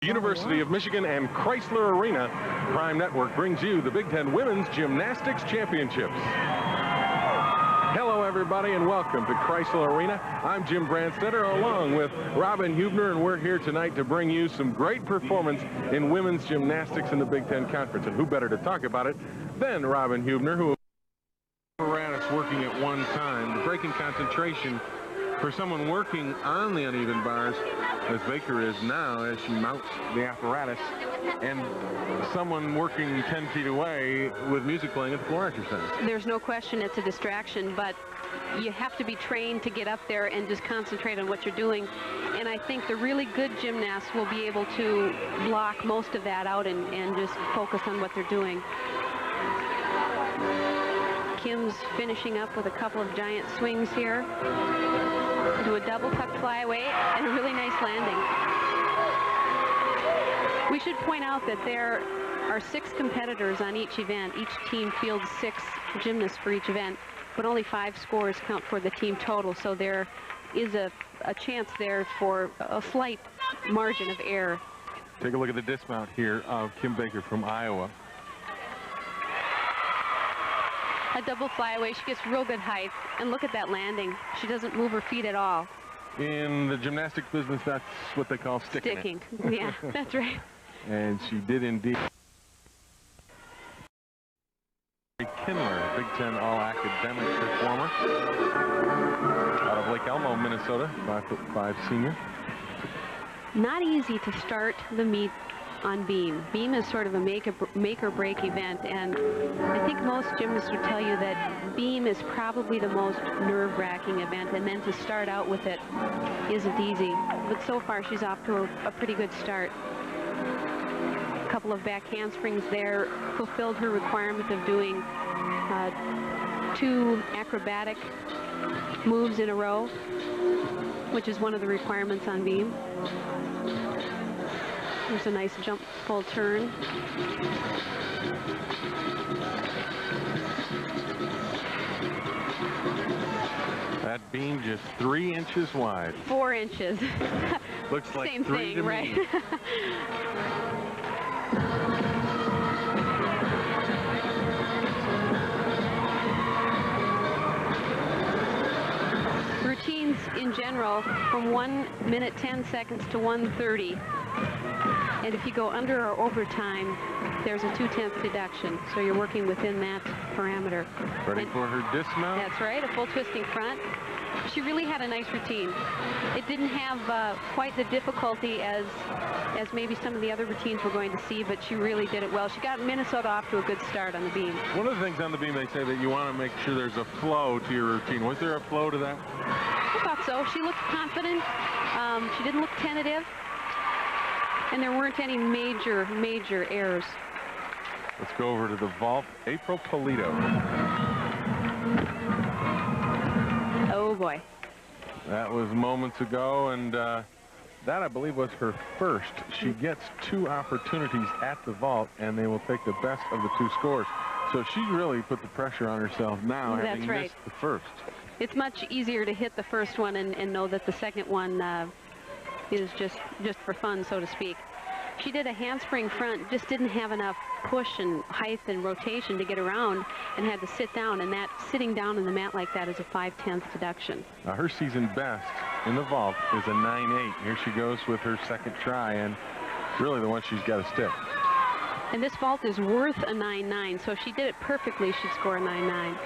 University of Michigan and Chrysler Arena, Prime Network brings you the Big Ten Women's Gymnastics Championships. Hello, everybody, and welcome to Chrysler Arena. I'm Jim Brandstatter, along with Robin Huebner, and we're here tonight to bring you some great performance in women's gymnastics in the Big Ten Conference. And who better to talk about it than Robin Huebner, who apparatus working at one time, the breaking concentration for someone working on the uneven bars, as Baker is now as she mounts the apparatus, and someone working 10 feet away with music playing at the floor exercise. There's no question it's a distraction, but you have to be trained to get up there and just concentrate on what you're doing. And I think the really good gymnasts will be able to block most of that out and just focus on what they're doing. Kim's finishing up with a couple of giant swings here. Do a double tuck flyaway and a really nice landing. We should point out that there are 6 competitors on each event. Each team fields 6 gymnasts for each event, but only 5 scores count for the team total, so there is a chance there for a slight margin of error. Take a look at the dismount here of Kim Baker from Iowa. A double flyaway, she gets real good height, and look at that landing. She doesn't move her feet at all. In the gymnastics business, that's what they call sticking. Yeah, that's right. And she did indeed. Kindler, Big Ten all-academic performer out of Lake Elmo, Minnesota, 5'5" senior. Not easy to start the meet on beam. Beam is sort of a make or break event, and I think most gymnasts would tell you that beam is probably the most nerve-wracking event, and then to start out with it isn't easy. But so far she's off to a pretty good start. A couple of back handsprings there fulfilled her requirement of doing 2 acrobatic moves in a row, which is one of the requirements on beam. There's a nice jump full turn. That beam just 3 inches wide. 4 inches. Looks like same 3 thing, to right? me. Routines in general from 1 minute 10 seconds to 1:30. And if you go under or overtime, there's a 2/10 deduction. So you're working within that parameter. Ready for her dismount? That's right, a full twisting front. She really had a nice routine. It didn't have quite the difficulty as maybe some of the other routines we're going to see, but she really did it well. She got Minnesota off to a good start on the beam. One of the things on the beam, they say that you want to make sure there's a flow to your routine. Was there a flow to that? I thought so. She looked confident. She didn't look tentative. And there weren't any major errors. Let's go over to the vault. April Polito. Oh, boy. That was moments ago, and that, I believe, was her first. She gets 2 opportunities at the vault, and they will take the best of the 2 scores. So she really put the pressure on herself now, having missed the first. It's much easier to hit the first one and know that the second one is just for fun, so to speak. She did a handspring front, just didn't have enough push and height and rotation to get around, and had to sit down, and that sitting down on the mat like that is a 5/10 deduction. Now her season best in the vault is a 9.8. Here she goes with her second try, and really the one she's got to stick. And this vault is worth a 9.9, so if she did it perfectly, she'd score a 9.9.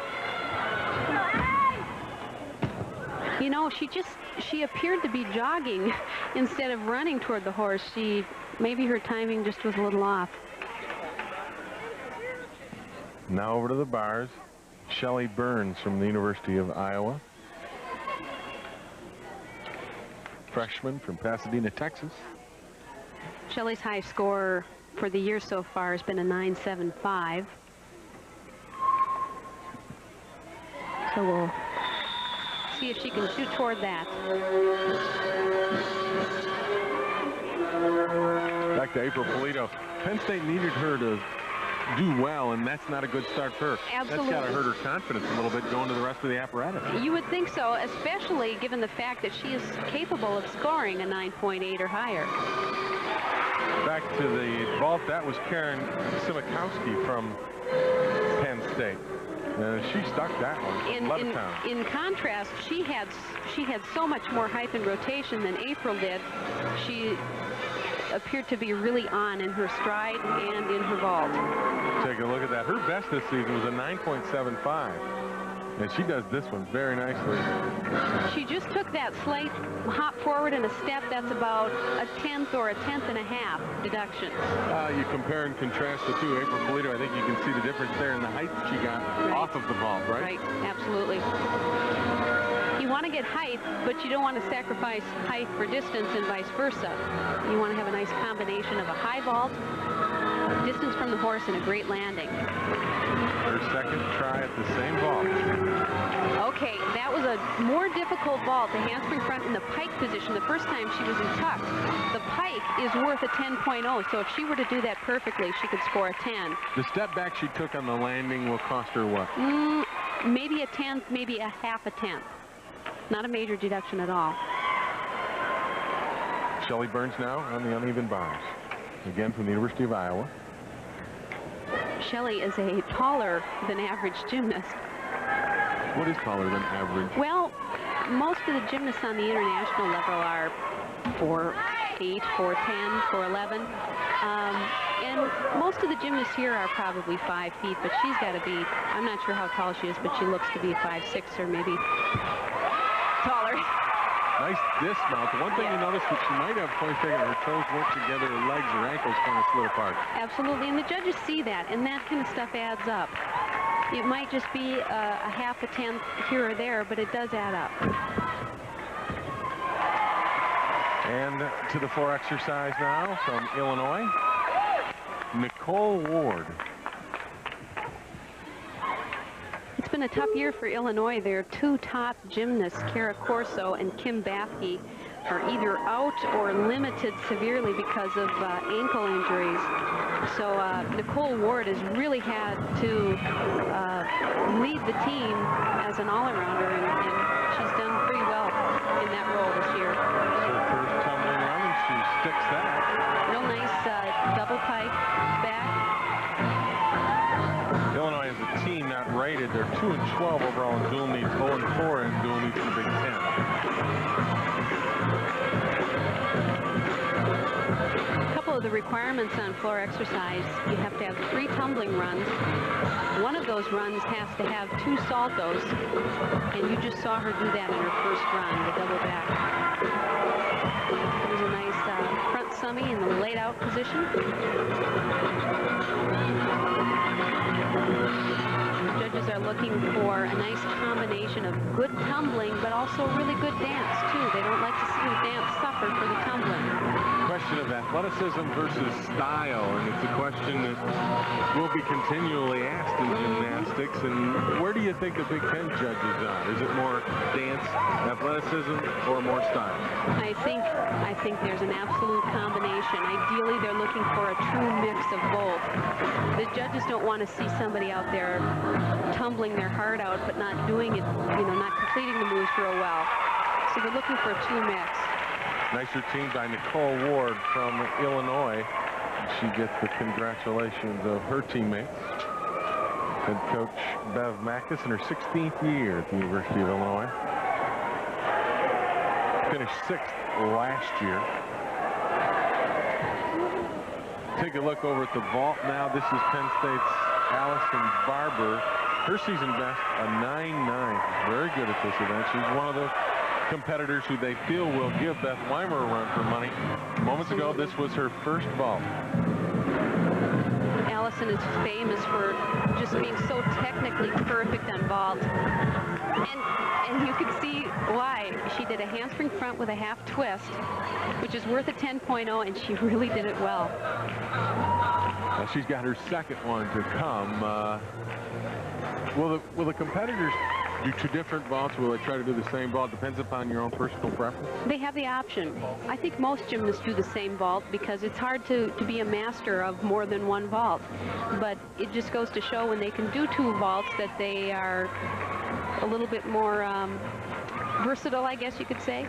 You know, she appeared to be jogging instead of running toward the horse. Maybe her timing just was a little off. Now over to the bars. Shelley Burns from the University of Iowa. Freshman from Pasadena, Texas. Shelley's high score for the year so far has been a 9.75. So we'll see if she can shoot toward that. Back to April Polito. Penn State needed her to do well, and that's not a good start for her. Absolutely. That's got to hurt her confidence a little bit going to the rest of the apparatus. You would think so, especially given the fact that she is capable of scoring a 9.8 or higher. back to the vault. That was Karen Simikowski from Penn State. She stuck that one. In contrast, she had so much more height and rotation than April did. She appeared to be really on in her stride and in her vault. Take a look at that. Her best this season was a 9.75. And she does this one very nicely. She just took that slight hop forward and a step. That's about a 1/10 or a 1/10.5 deduction. You compare and contrast the two. April Polito, I think you can see the difference there in the height she got off of the vault, right? Right, absolutely. You want to get height, but you don't want to sacrifice height for distance and vice versa. You want to have a nice combination of a high vault, distance from the horse, and a great landing. Her second try at the same vault. Okay, that was a more difficult vault. The handspring front in the pike position. The first time she was in tuck. The pike is worth a 10.0, so if she were to do that perfectly, she could score a 10. The step back she took on the landing will cost her what? Maybe a 1/10, maybe a 1/2 a 10th. Not a major deduction at all. Shelley Burns now on the uneven bars. Again from the University of Iowa. Shelley is a taller than average gymnast. What is taller than average? Well, most of the gymnasts on the international level are 4'8", 4'10", 4'11". And most of the gymnasts here are probably 5 feet, but she's got to be, I'm not sure how tall she is, but she looks to be 5'6" or maybe taller. Nice dismount. The one thing you notice that she might have points taken, her toes weren't together, her legs or ankles kind of slid apart. Absolutely, and the judges see that, and that kind of stuff adds up. It might just be a 1/2 a 10th here or there, but it does add up. And to the floor exercise now from Illinois, Nicole Ward. It's been a tough year for Illinois. Their two top gymnasts, Kara Corso and Kim Bathke, are either out or limited severely because of ankle injuries. So Nicole Ward has really had to lead the team as an all-arounder, and she's done pretty well in that role this year. Her first tumbling run, and she sticks that. Real nice double pike back. Illinois is a team not rated. They're 2-12 overall in dual meets, 0-4 in dual meets in the Big Ten. A couple of the requirements on floor exercise, you have to have 3 tumbling runs. One of those runs has to have 2 saltos, and you just saw her do that in her first run, the double back. There's a nice front summy in the laid out position. Judges are looking for a nice combination of good tumbling, but also really good dance, too. They don't like to see the dance suffer for the tumbling. Question of athleticism versus style, and it's a question that will be continually asked in gymnastics. And where do you think the Big Ten judges are? Is it more dance, athleticism, or more style? I think there's an absolute combination. Ideally, they're looking for a true mix of both. The judges don't want to see somebody out there tumbling their heart out, but not doing it, not completing the moves real well. So they're looking for a true mix. Nice routine by Nicole Ward from Illinois. She gets the congratulations of her teammates. Head coach Bev Plocki in her 16th year at the University of Illinois. Finished 6th last year. Take a look over at the vault now. This is Penn State's Allison Barber. Her season best, a 9.9. Very good at this event. She's one of the competitors who they feel will give Beth Wymer a run for money. Moments ago, this was her first vault. Allison is famous for just being so technically perfect on vault. And you can see why. She did a handspring front with a half twist, which is worth a 10.0, and she really did it well. Well, she's got her second one to come. Will the competitors do 2 different vaults? Will they try to do the same vault? Depends upon your own personal preference. They have the option. I think most gymnasts do the same vault because it's hard to be a master of more than one vault. But it just goes to show when they can do 2 vaults that they are a little bit more versatile, I guess you could say.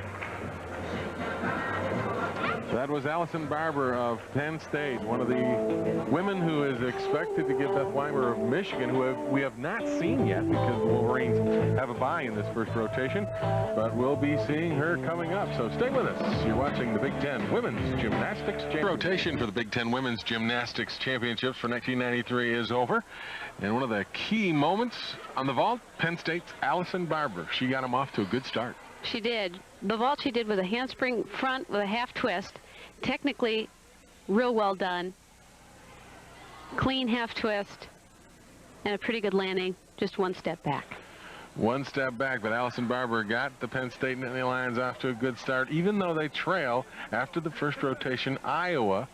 That was Allison Barber of Penn State, one of the women who is expected to give Beth Wymer of Michigan, who we have not seen yet because the Wolverines have a bye in this first rotation, but we'll be seeing her coming up. So stay with us. You're watching the Big Ten Women's Gymnastics Championship. Rotation for the Big Ten Women's Gymnastics Championships for 1993 is over. And one of the key moments on the vault, Penn State's Allison Barber. She got them off to a good start. She did. The vault she did with a handspring front with a half twist. Technically, real well done. Clean half twist and a pretty good landing. Just one step back. One step back, but Allison Barber got the Penn State Nittany Lions off to a good start, even though they trail after the first rotation Iowa,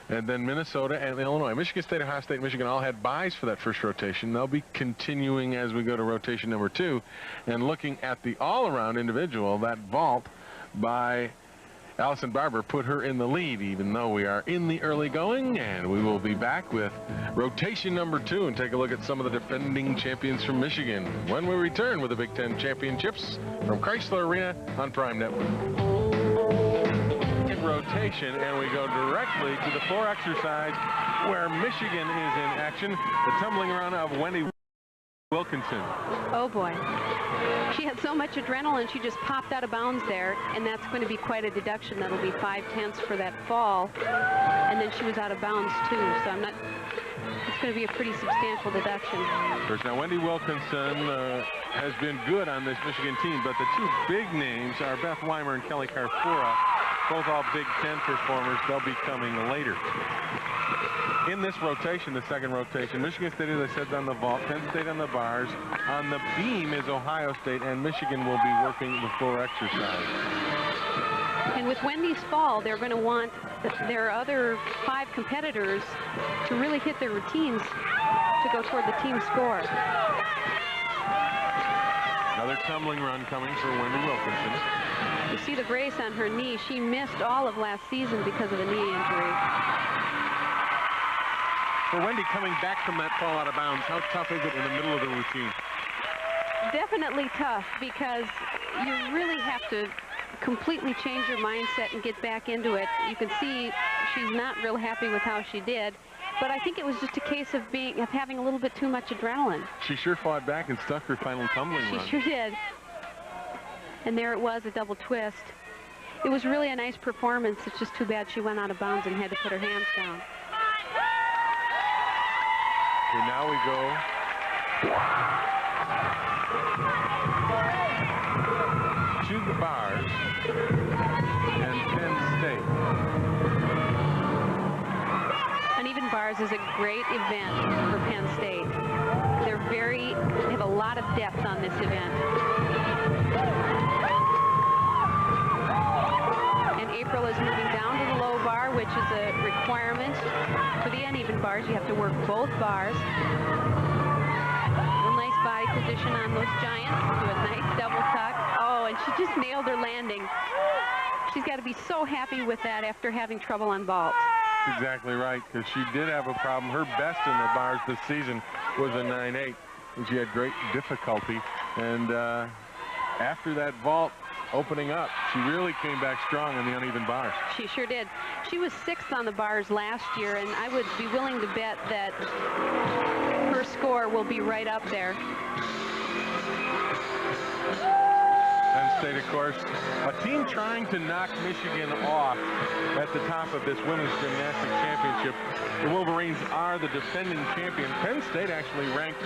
and then Minnesota and Illinois. Michigan State, Ohio State, and Michigan all had byes for that first rotation. They'll be continuing as we go to rotation number 2. And looking at the all-around individual, that vault by Allison Barber put her in the lead, even though we are in the early going. And we will be back with rotation number 2 and take a look at some of the defending champions from Michigan when we return with the Big Ten Championships from Chrysler Arena on Prime Network. Rotation, and we go directly to the floor exercise where Michigan is in action. The tumbling around of Wendy Wilkinson. Oh boy, she had so much adrenaline, she just popped out of bounds there, and that's going to be quite a deduction. That'll be 5/10 for that fall, and then she was out of bounds too, so I'm not, it's going to be a pretty substantial deduction. Of course, now Wendy Wilkinson has been good on this Michigan team, but the two big names are Beth Wymer and Kelly Carfora. Both all Big Ten performers. They'll be coming later. In this rotation, the second rotation, Michigan State, as I said, on the vault, Penn State on the bars. On the beam is Ohio State, and Michigan will be working the floor exercise. And with Wendy's fall, they're going to want their other 5 competitors to really hit their routines to go toward the team score. Another tumbling run coming for Wendy Wilkinson. You see the brace on her knee. She missed all of last season because of a knee injury. For Wendy coming back from that fall out of bounds, how tough is it in the middle of the routine? Definitely tough, because you really have to completely change your mindset and get back into it. You can see she's not real happy with how she did, but I think it was just a case of having a little bit too much adrenaline. She sure fought back and stuck her final tumbling run. She sure did. And there it was, a double twist. It was really a nice performance. It's just too bad she went out of bounds and had to put her hands down. Okay, now we go to the bars and Penn State. Uneven bars is a great event for Penn State. They have a lot of depth on this event. And April is moving down to the low bar, which is a requirement for the uneven bars. You have to work both bars. A nice body position on those giants. Do a nice double tuck. Oh, and she just nailed her landing. She's got to be so happy with that after having trouble on vault. Exactly right, because she did have a problem. Her best in the bars this season was a 9.8, and she had great difficulty. And after that vault opening up, she really came back strong on the uneven bars. She sure did. She was 6th on the bars last year, and I would be willing to bet that her score will be right up there. Penn State, of course, a team trying to knock Michigan off at the top of this Women's Gymnastics Championship. The Wolverines are the defending champions. Penn State actually ranked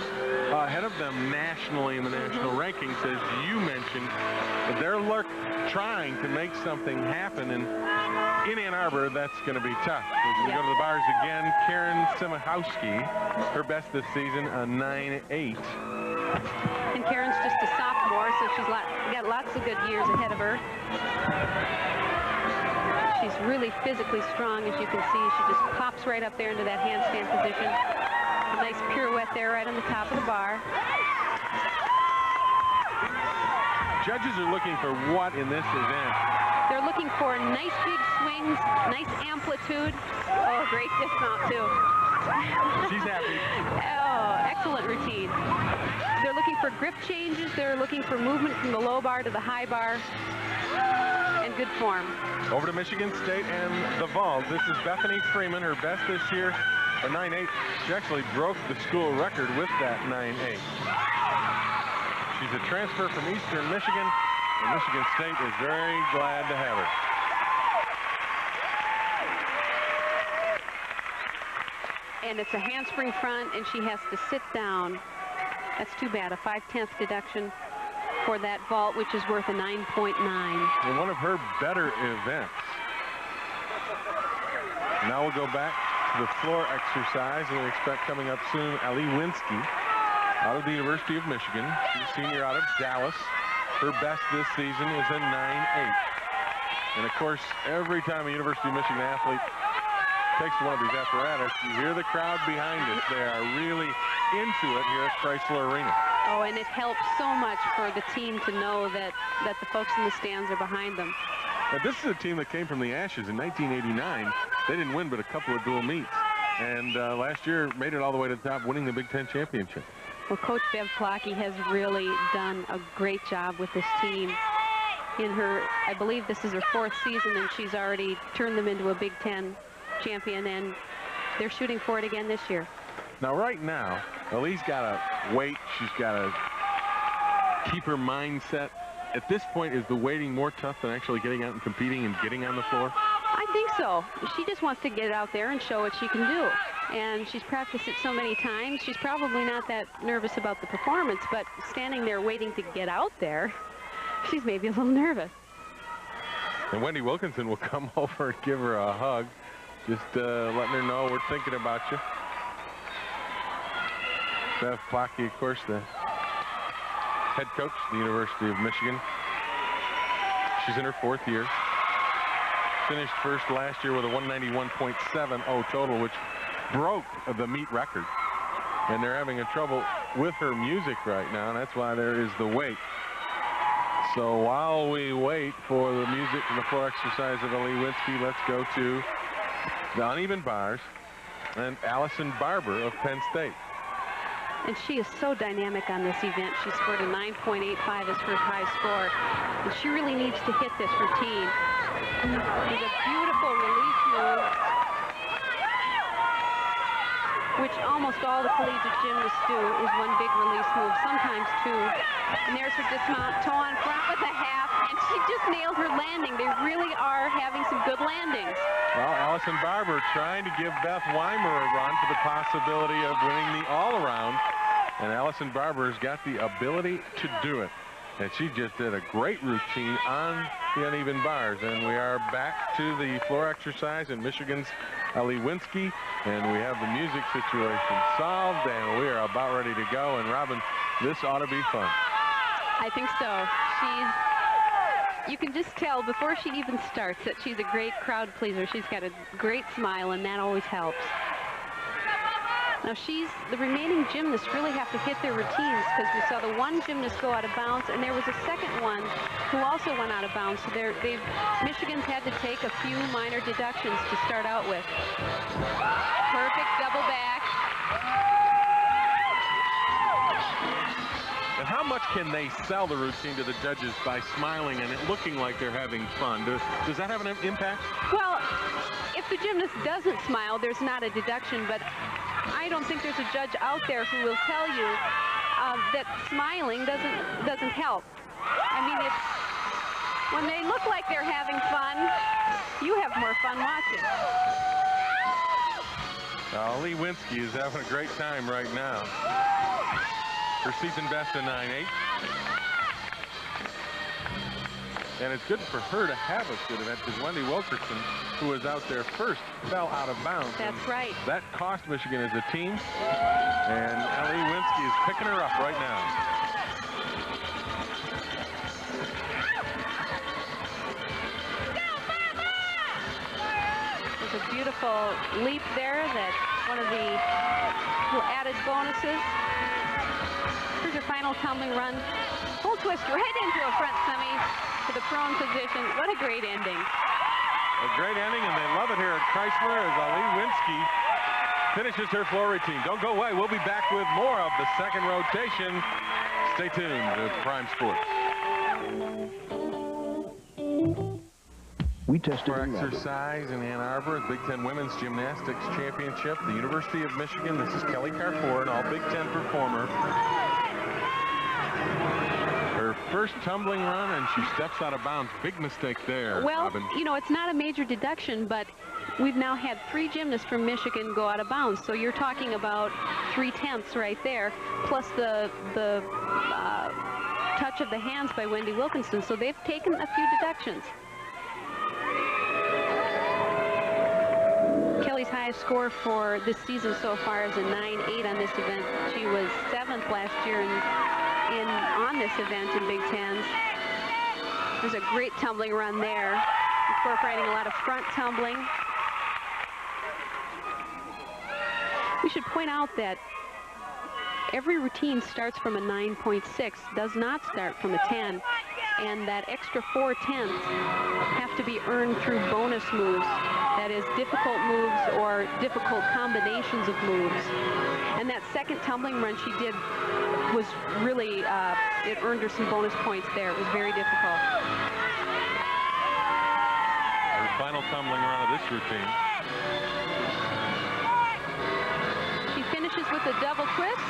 ahead of them nationally in the national rankings, as you mentioned. But they're trying to make something happen, and in Ann Arbor, that's going to be tough. As we go to the bars again, Karen Simachowski, her best this season, a 9.8. And Karen's just a sophomore, so she's got lots of good years ahead of her. She's really physically strong, as you can see. She just pops right up there into that handstand position. A nice pirouette there right on the top of the bar. Judges are looking for what in this event? They're looking for nice big swings, nice amplitude. Oh, great dismount, too. She's happy. Oh, excellent routine. They're looking for grip changes. They're looking for movement from the low bar to the high bar. And on good form. Over to Michigan State and the vault. This is Bethany Freeman, her best this year, a 9.8. She actually broke the school record with that 9.8. She's a transfer from Eastern Michigan, and Michigan State is very glad to have her. And it's a handspring front, and she has to sit down. That's too bad, a 5/10 deduction for that vault, which is worth a 9.9. In one of her better events. Now we'll go back to the floor exercise, and we expect coming up soon Ali Winsky out of the University of Michigan. She's a senior out of Dallas. Her best this season is a 9.8. And of course, every time a University of Michigan athlete takes one of these apparatus, you hear the crowd behind us. They are really into it here at Chrysler Arena. Oh, and it helps so much for the team to know that the folks in the stands are behind them. Now, this is a team that came from the Ashes in 1989. They didn't win but a couple of dual meets. And last year made it all the way to the top, winning the Big Ten championship. Well, Coach Bev Plocki has really done a great job with this team. In her, I believe this is her 4th season, and she's already turned them into a Big Ten champion, and they're shooting for it again this year. Now, right now, Ali's got to wait. She's got to keep her mindset. At this point, is the waiting more tough than actually getting out and competing and getting on the floor? I think so. She just wants to get out there and show what she can do. And she's practiced it so many times. She's probably not that nervous about the performance, but standing there waiting to get out there, she's maybe a little nervous. And Wendy Wilkinson will come over and give her a hug, just letting her know we're thinking about you. Bev Plocki, of course, the head coach at the University of Michigan. She's in her 4th year. Finished first last year with a 191.70 total, which broke the meet record. And they're having a trouble with her music right now, and that's why there is the wait. So while we wait for the music and the floor exercise of Ali Winsky, let's go to the uneven bars and Allison Barber of Penn State. And she is so dynamic on this event. She scored a 9.85 as her high score. And she really needs to hit this routine. There's a beautiful release move, which almost all the collegiate gymnasts do, is one big release move, sometimes two. And there's her dismount, toe on front with a half, and she just nailed her landing. They really are having some good landings. Well, Allison Barber trying to give Beth Wymer a run for the possibility of winning the all-around. And Allison Barber's got the ability to do it. And she just did a great routine on the uneven bars. And we are back to the floor exercise in Michigan's Ali Winsky. And we have the music situation solved, and we are about ready to go. And Robin, this ought to be fun. I think so. You can just tell before she even starts that she's a great crowd pleaser. She's got a great smile, and that always helps. Now the remaining gymnasts really have to hit their routines, because we saw the one gymnast go out of bounds, and there was a second one who also went out of bounds. So Michigan's had to take a few minor deductions to start out with. Perfect double back. And how much can they sell the routine to the judges by smiling and it looking like they're having fun? Does that have an impact? Well, if the gymnast doesn't smile, there's not a deduction, but I don't think there's a judge out there who will tell you that smiling doesn't help. I mean, when they look like they're having fun, you have more fun watching. Ali Winsky is having a great time right now. Her season best in 9.8. And it's good for her to have a good event, because Wendy Wilkerson, who was out there first, fell out of bounds. That's right. That cost Michigan as a team. And Ali Winsky is picking her up right now. There's a beautiful leap there. That's one of the little added bonuses. Here's your final tumbling run. Full twist right into a front semi to the prone position. What a great ending. A great ending, and they love it here at Chrysler as Ali Winsky finishes her floor routine. Don't go away. We'll be back with more of the second rotation. Stay tuned to Prime Sports. We tested For in Melbourne. exercise in Ann Arbor, the Big Ten Women's Gymnastics Championship, the University of Michigan. This is Kelly Carfor, an all Big Ten performer. Her first tumbling run, and she steps out of bounds. Big mistake there, Well, Robin. you know, it's not a major deduction, but we've now had 3 gymnasts from Michigan go out of bounds. So you're talking about 3/10 right there, plus the touch of the hands by Wendy Wilkinson. So they've taken a few deductions. Kelly's highest score for this season so far is a 9.8 on this event. She was 7th last year on this event in Big Tens. There's a great tumbling run there, incorporating a lot of front tumbling. We should point out that every routine starts from a 9.6, does not start from a 10, and that extra 4/10 have to be earned through bonus moves. That is, difficult moves or difficult combinations of moves. And that second tumbling run she did was really, it earned her some bonus points there. It was very difficult. Her final tumbling run of this routine. She finishes with a double twist.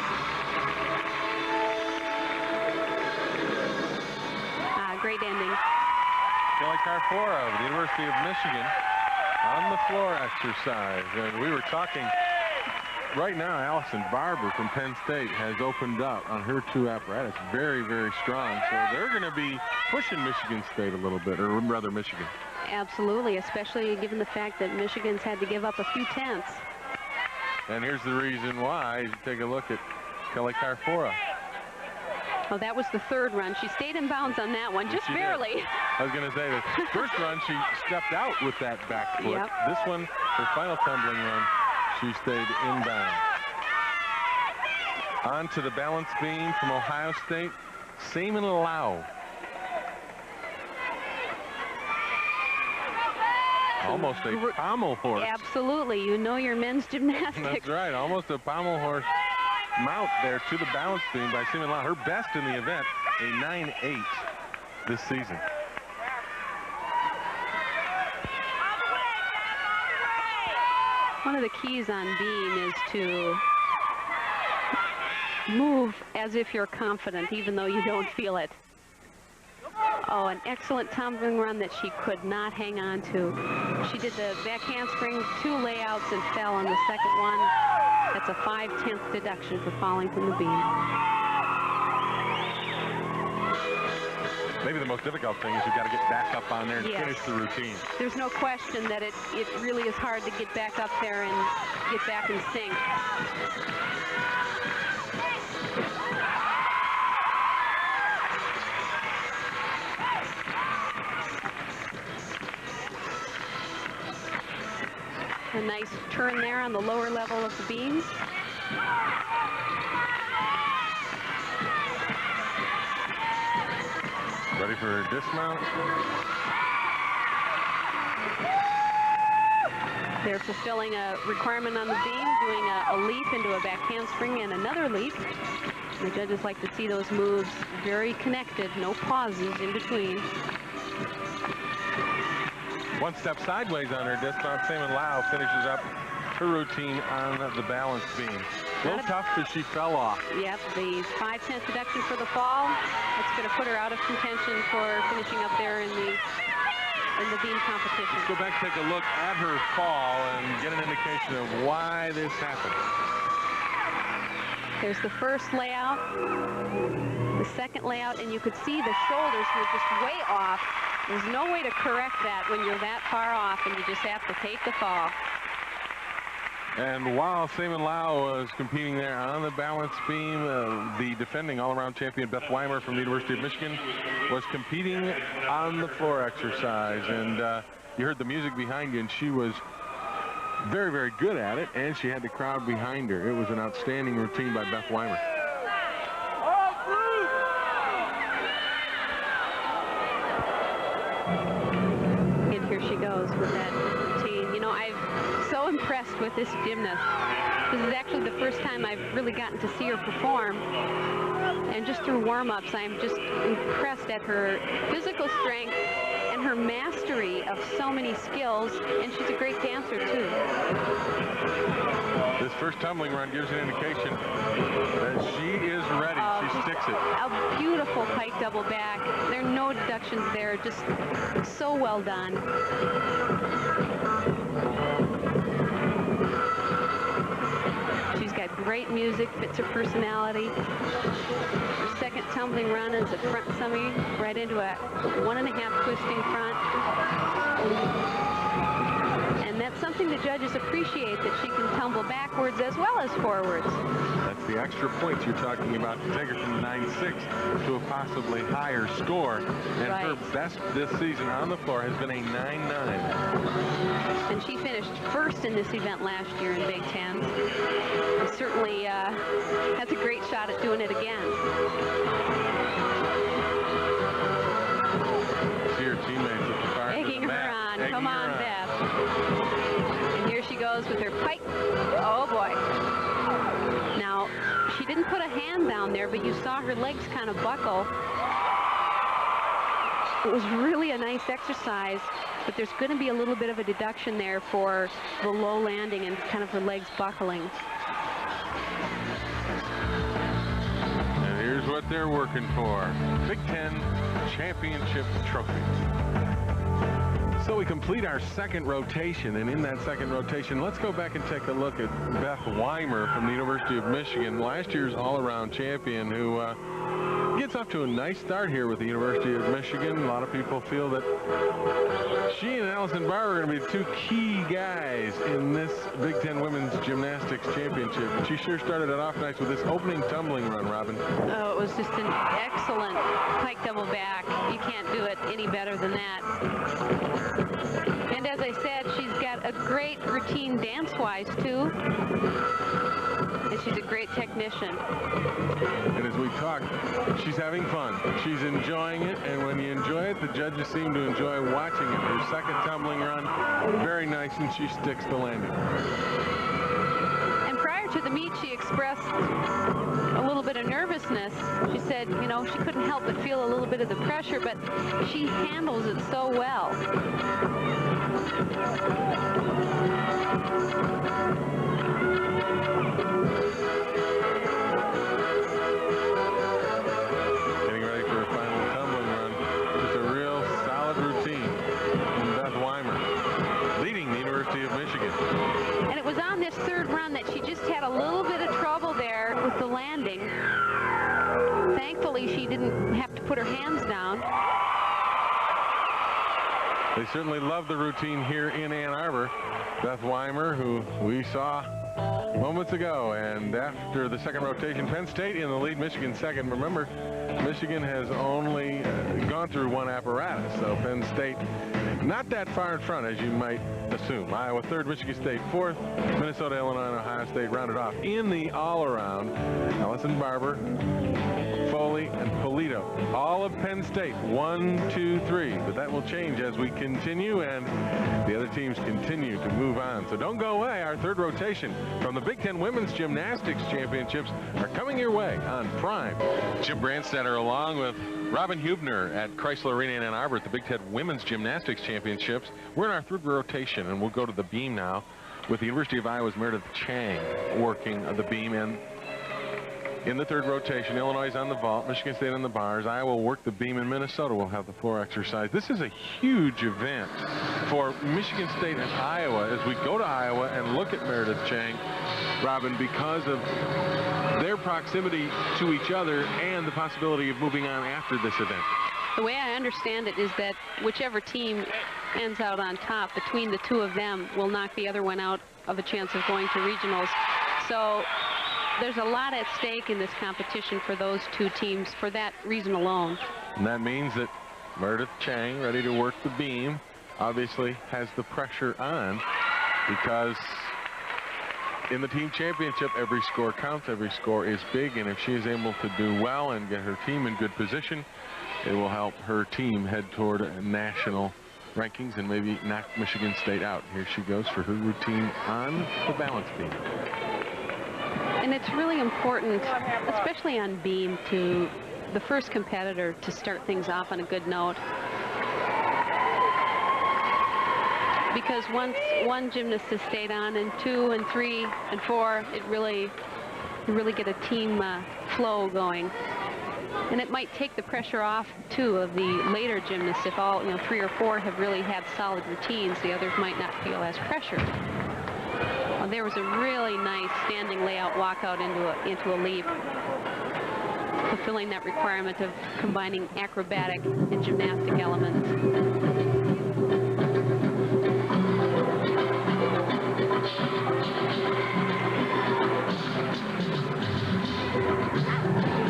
Great ending. Kelly Carfor of the University of Michigan on the floor exercise. And we were talking right now, Allison Barber from Penn State has opened up on her 2 apparatus. Very, very strong. So they're going to be pushing Michigan State a little bit, or rather Michigan. Absolutely, especially given the fact that Michigan's had to give up a few tenths. And here's the reason why. You take a look at Kelly Carfor. Oh, that was the 3rd run. She stayed in bounds on that one, just barely. I was going to say, the first run, she stepped out with that back foot. Yep. This one, her final tumbling run, she stayed inbound. On to the balance beam from Ohio State, Seaman Lau. Almost a pommel horse. Absolutely. You know your men's gymnastics. That's right. Almost a pommel horse mount there to the balance beam by Seaman Lau. Her best in the event, a 9.8 this season. One of the keys on beam is to move as if you're confident, even though you don't feel it. Oh, an excellent tumbling run that she could not hang on to. She did the back handspring, 2 layouts, and fell on the second one. That's a 5/10 deduction for falling from the beam. Maybe the most difficult thing is you've got to get back up on there and finish the routine. There's no question that it really is hard to get back up there and get back in sync. A nice turn there on the lower level of the beams. Ready for her dismount. They're fulfilling a requirement on the beam, doing a leap into a back handspring and another leap. The judges like to see those moves very connected, no pauses in between. One step sideways on her dismount. Seaman Lau finishes up her routine on the balance beam. A little tough as she fell off. Yep, the 5/10 deduction for the fall. That's going to put her out of contention for finishing up there in the beam competition. Let's go back and take a look at her fall and get an indication of why this happened. There's the first layout, the second layout, and you could see the shoulders were just way off. There's no way to correct that when you're that far off, and you just have to take the fall. And while Seaman Lau was competing there on the balance beam, the defending all-around champion Beth Wymer from the University of Michigan was competing on the floor exercise. And you heard the music behind you, and she was very, very good at it, and she had the crowd behind her. It was an outstanding routine by Beth Wymer. And here she goes with that routine. You know, I'm so impressed with this gymnast. This is actually the first time I've really gotten to see her perform. And just through warm-ups, I'm just impressed at her physical strength and her mastery of so many skills, and she's a great dancer too. This first tumbling run gives an indication that she is ready. She sticks it. A beautiful pike double back. There are no deductions there. Just so well done. She's got great music, fits her personality. Her second tumbling run is a front summy right into a 1.5 twisting front. And that's something the judges appreciate, that she can tumble backwards as well as forwards. That's the extra points you're talking about to take her from 9.6 to a possibly higher score. And her best this season on the floor has been a 9.9. And she finished first in this event last year in Big Ten. And certainly has a great shot at doing it again. See her teammates at the far end of the mat. Come on, Beth. And here she goes with her pike. Oh, boy. Now, she didn't put a hand down there, but you saw her legs kind of buckle. It was really a nice exercise, but there's going to be a little bit of a deduction there for the low landing and kind of her legs buckling. And here's what they're working for. Big Ten Championship trophy. So we complete our second rotation, and in that second rotation, let's go back and take a look at Beth Wymer from the University of Michigan, last year's all-around champion, who gets off to a nice start here with the University of Michigan. A lot of people feel that she and Allison Barber are going to be two key guys in this Big Ten Women's Gymnastics Championship. And she sure started it off nice with this opening tumbling run, Robin. Oh, it was just an excellent pike double back. You can't do it any better than that. And as I said, she's got a great routine dance-wise, too. And she's a great technician. And as we talk, she's having fun. She's enjoying it, and when you enjoy it, the judges seem to enjoy watching it. Her second tumbling run, very nice, and she sticks the landing. And prior to the meet, she expressed a little bit of nervousness. She said, you know, she couldn't help but feel a little bit of the pressure, but she handles it so well. Getting ready for a final tumbling run. Just a real solid routine from Beth Wymer, leading the University of Michigan. And it was on this third run that she just had a little bit of trouble there with the landing. Thankfully, she didn't have to put her hands down. They certainly love the routine here in Ann Arbor. Beth Wymer, who we saw moments ago, and after the second rotation, Penn State in the lead, Michigan second. Remember, Michigan has only gone through one apparatus, so Penn State not that far in front, as you might assume. Iowa third, Michigan State fourth, Minnesota, Illinois, and Ohio State rounded off. In the all-around, Allison Barber, Foley, and Polito, all of Penn State, 1, 2, 3. But that will change as we continue, and the other teams continue to move on. So don't go away. Our third rotation from the Big Ten Women's Gymnastics Championships are coming your way on Prime. Jim Brandstatter along with Robin Huebner at Chrysler Arena in Ann Arbor at the Big Ten Women's Gymnastics Championships. We're in our third rotation, and we'll go to the beam now with the University of Iowa's Meredith Chang working the beam. And in the third rotation, Illinois is on the vault, Michigan State on the bars, Iowa will work the beam, and Minnesota will have the floor exercise. This is a huge event for Michigan State and Iowa as we go to Iowa and look at Meredith Chang, Robin, because of their proximity to each other and the possibility of moving on after this event. The way I understand it is that whichever team ends out on top, between the two of them, will knock the other one out of a chance of going to regionals. So there's a lot at stake in this competition for those two teams for that reason alone. And that means that Meredith Chang, ready to work the beam, obviously has the pressure on, because in the team championship, every score counts, every score is big, and if she is able to do well and get her team in good position, it will help her team head toward national rankings and maybe knock Michigan State out. Here she goes for her routine on the balance beam. And it's really important, especially on beam, to the first competitor to start things off on a good note. because once one gymnast has stayed on, and 2 and 3 and 4, you really get a team flow going. And it might take the pressure off, too, of the later gymnasts. If all, 3 or 4 have really had solid routines, the others might not feel as pressured. Well, there was a really nice standing layout walkout into a leap, fulfilling that requirement of combining acrobatic and gymnastic elements.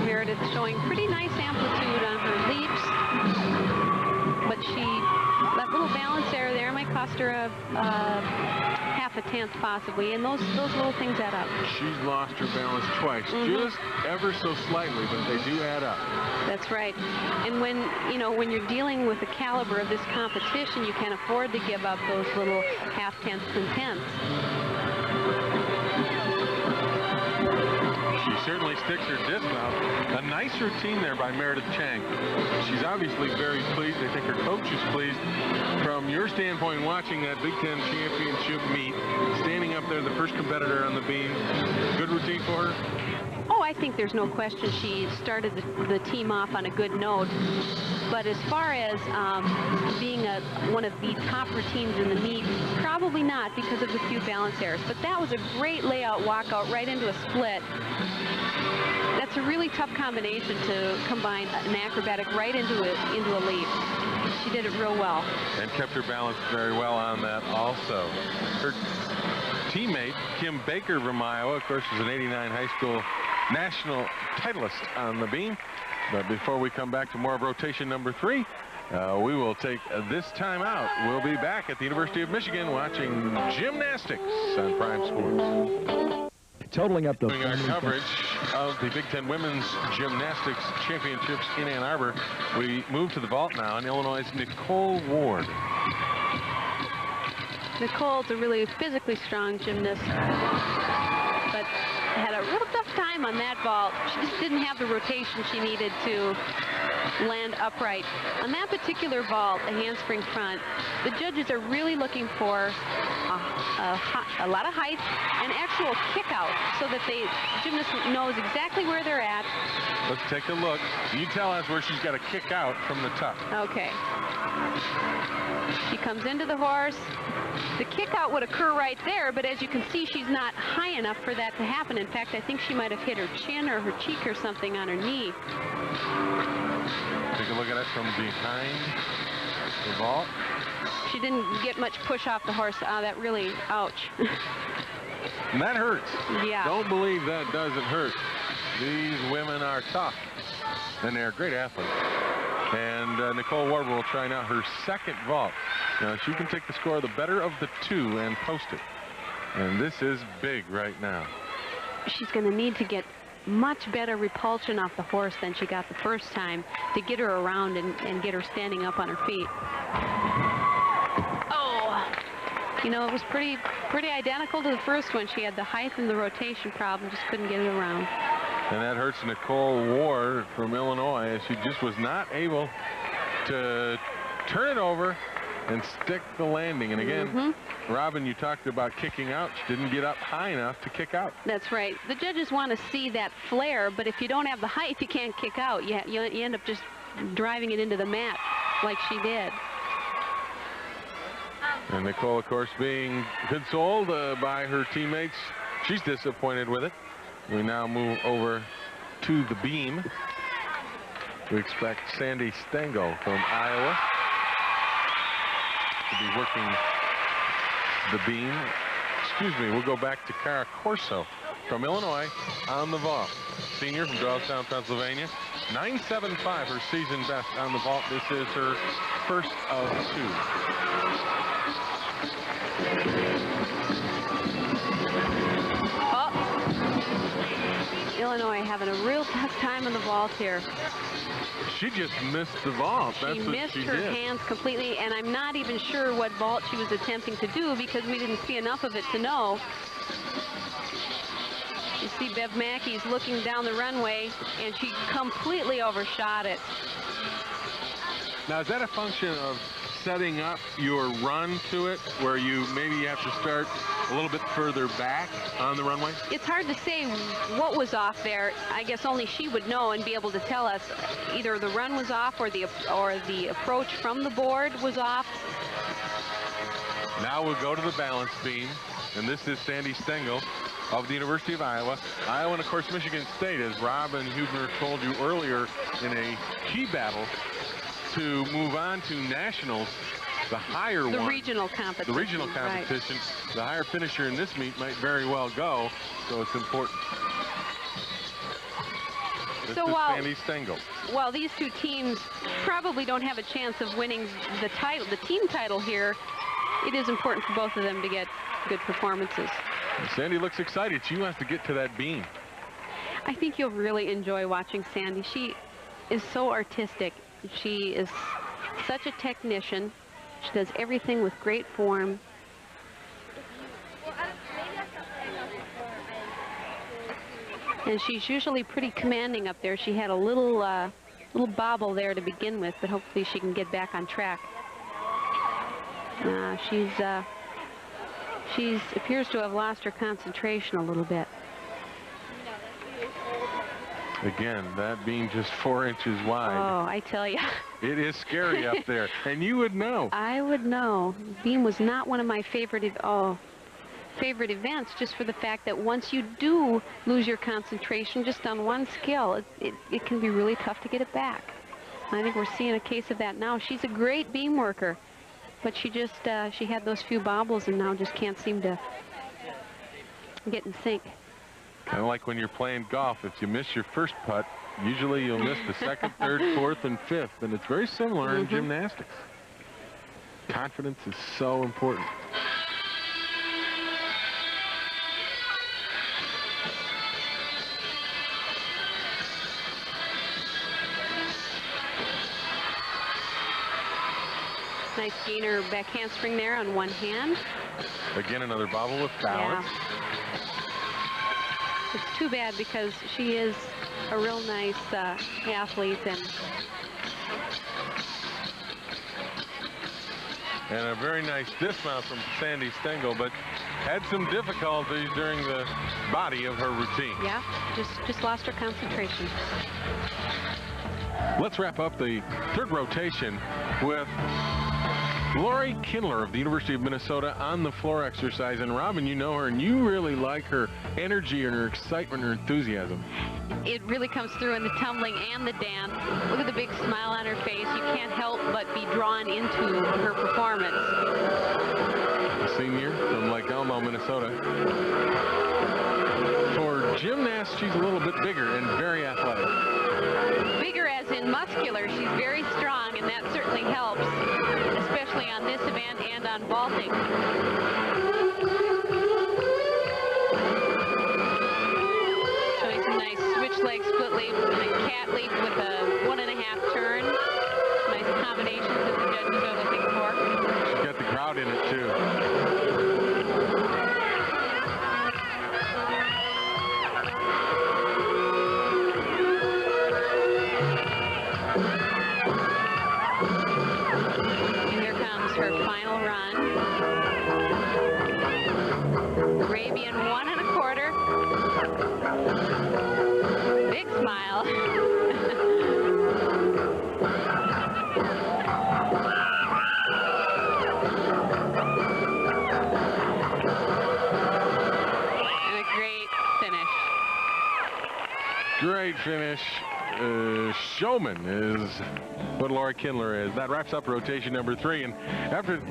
Meredith's showing pretty nice amplitude on her leaps, but that little balance error there might cost her a half a tenth possibly, and those little things add up. She's lost her balance twice, just ever so slightly, but they do add up. That's right. And when you're dealing with the caliber of this competition, you can't afford to give up those little half-tenths and tenths. She certainly sticks her disc out. A nice routine there by Meredith Chang. She's obviously very pleased. I think her coach is pleased. From your standpoint, watching that Big Ten championship meet, standing up there, the first competitor on the beam, good routine for her? Oh, I think there's no question she started the team off on a good note. But as far as being one of the top routines in the meet, probably not because of the few balance errors. But that was a great layout walkout right into a split. That's a really tough combination to combine an acrobatic right into a leap. She did it real well. And kept her balance very well on that also. Her teammate, Kim Baker from Iowa, of course, is an '89 high school national titleist on the beam. But before we come back to more of rotation number 3, we will take this time out. We'll be back at the University of Michigan watching gymnastics on Prime Sports. Totaling up the Doing our coverage of the Big Ten Women's Gymnastics Championships in Ann Arbor. We move to the vault now, and Illinois' Nicole Ward. Nicole's a really physically strong gymnast, but had a real tough time on that vault. She just didn't have the rotation she needed to land upright. On that particular vault, a handspring front, the judges are really looking for a lot of height and actual kick out so that the gymnast knows exactly where they're at. Let's take a look. You tell us where she's got to kick out from the top. Okay. She comes into the horse. The kick out would occur right there, but as you can see, she's not high enough for that to happen. In fact, I think she might have hit her chin or her cheek or something on her knee. Take a look at it from behind the vault. She didn't get much push off the horse. That really, ouch. And that hurts. Yeah. Don't believe that doesn't hurt. These women are tough, and they're great athletes. And Nicole Ward will try now her second vault. Now, she can take the score of the better of the 2 and post it. And this is big right now. She's going to need to get much better repulsion off the horse than she got the first time to get her around and get her standing up on her feet. Oh, it was pretty identical to the first one. She had the height and the rotation problem, just couldn't get it around. And that hurts Nicole Ward from Illinois, as she just was not able to turn it over and stick the landing. And again, Robin, you talked about kicking out. She didn't get up high enough to kick out. That's right. The judges want to see that flare, but if you don't have the height, you can't kick out. You end up just driving it into the mat like she did. And Nicole, of course, being consoled by her teammates. She's disappointed with it. We now move over to the beam. We expect Sandy Stengel from Iowa to be working the beam. Excuse me, we'll go back to Cara Corso from Illinois on the vault. Senior from Doylestown, Pennsylvania. 9.75, her season best on the vault. This is her first of 2. Illinois having a real tough time on the vault here. She just missed the vault. That's she missed what she her did. hands completely, and I'm not even sure what vault she was attempting to do because we didn't see enough of it to know. You see Bev Mackey's looking down the runway, and she completely overshot it. Now, is that a function of setting up your run to it, where you maybe have to start a little bit further back on the runway? It's hard to say what was off there. I guess only she would know and be able to tell us. Either the run was off or the approach from the board was off. Now we'll go to the balance beam, and this is Sandy Stengel of the University of Iowa. Iowa and, of course, Michigan State, as Rob and Huebner told you earlier, in a key battle to move on to nationals. The higher one, regional competition. The regional competition. Right. The higher finisher in this meet might very well go, so it's important. This is Sandy Stengel. While these two teams probably don't have a chance of winning the title, the team title here, it is important for both of them to get good performances. Sandy looks excited. She wants to get to that beam. I think you'll really enjoy watching Sandy. She is so artistic. She is such a technician. She does everything with great form. And she's usually pretty commanding up there. She had a little bobble there to begin with, but hopefully she can get back on track. She appears to have lost her concentration a little bit. Again, that beam just 4 inches wide. Oh, I tell you. It is scary up there, and you would know. I would know. Beam was not one of my favorite events, just for the fact that once you do lose your concentration just on one skill, it can be really tough to get it back. I think we're seeing a case of that now. She's a great beam worker, but she just, she had those few bobbles and now just can't seem to get in sync. Kind of like when you're playing golf. If you miss your first putt, usually you'll miss the second, third, fourth, and fifth. And it's very similar in gymnastics. Confidence is so important. Nice gainer back handspring there on one hand. Again, another bobble with balance. Yeah. It's too bad because she is a real nice athlete. And a very nice dismount from Sandy Stengel, but had some difficulties during the body of her routine. Yeah, just lost her concentration. Let's wrap up the third rotation with Lori Kindler of the University of Minnesota on the floor exercise. And Robin, you know her, and you really like her energy and her excitement and her enthusiasm. It really comes through in the tumbling and the dance. Look at the big smile on her face. You can't help but be drawn into her performance. A senior from Lake Elmo, Minnesota. For gymnasts, she's a little bit bigger and very athletic. Bigger as in muscular. She's very strong, and that certainly helps, especially on this event and on vaulting. Showing some nice switch leg split leap and a cat leap with a 1.5 turn. Nice combinations that the judges are looking for. She's got the crowd in it too. Her final run. Arabian 1.25. Big smile. And a great finish. Great finish. Showman is what Lori Kindler is. That wraps up rotation number 3. And after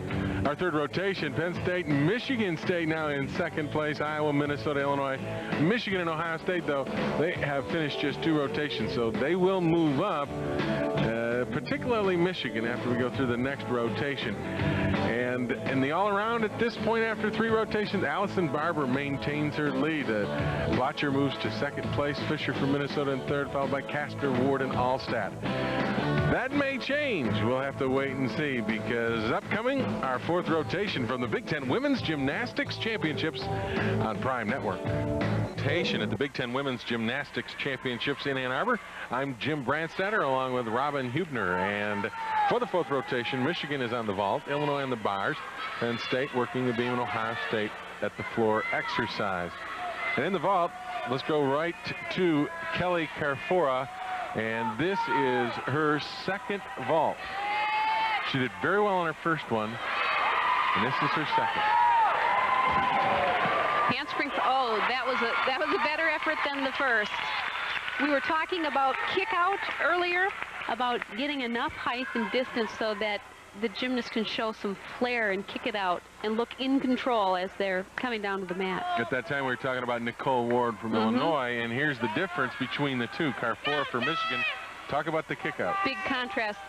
our third rotation, Penn State and Michigan State now in second place. Iowa, Minnesota, Illinois. Michigan and Ohio State, though, they have finished just 2 rotations, so they will move up, particularly Michigan, after we go through the next rotation. And in the all-around at this point, after 3 rotations, Allison Barber maintains her lead. Blotcher moves to second place. Fisher from Minnesota in third, followed by Casper, Ward, and Allstat. That may change. We'll have to wait and see, because upcoming, our 4th rotation from the Big Ten Women's Gymnastics Championships on Prime Network. Rotation at the Big Ten Women's Gymnastics Championships in Ann Arbor. I'm Jim Brandstatter along with Robin Huebner, and For the fourth rotation, Michigan is on the vault, Illinois on the bars, Penn State working the beam, and Ohio State at the floor exercise. And in the vault, let's go right to Kelly Carfora, and this is her second vault. She did very well on her first one, and this is her second. Handspring. Oh, that was a better effort than the first. We were talking about kick out earlier, about getting enough height and distance so that the gymnast can show some flair and kick it out and look in control as they're coming down to the mat. At that time, we were talking about Nicole Ward from Illinois, and here's the difference between the two. Carfora for Michigan. Talk about the kick out. Big contrast.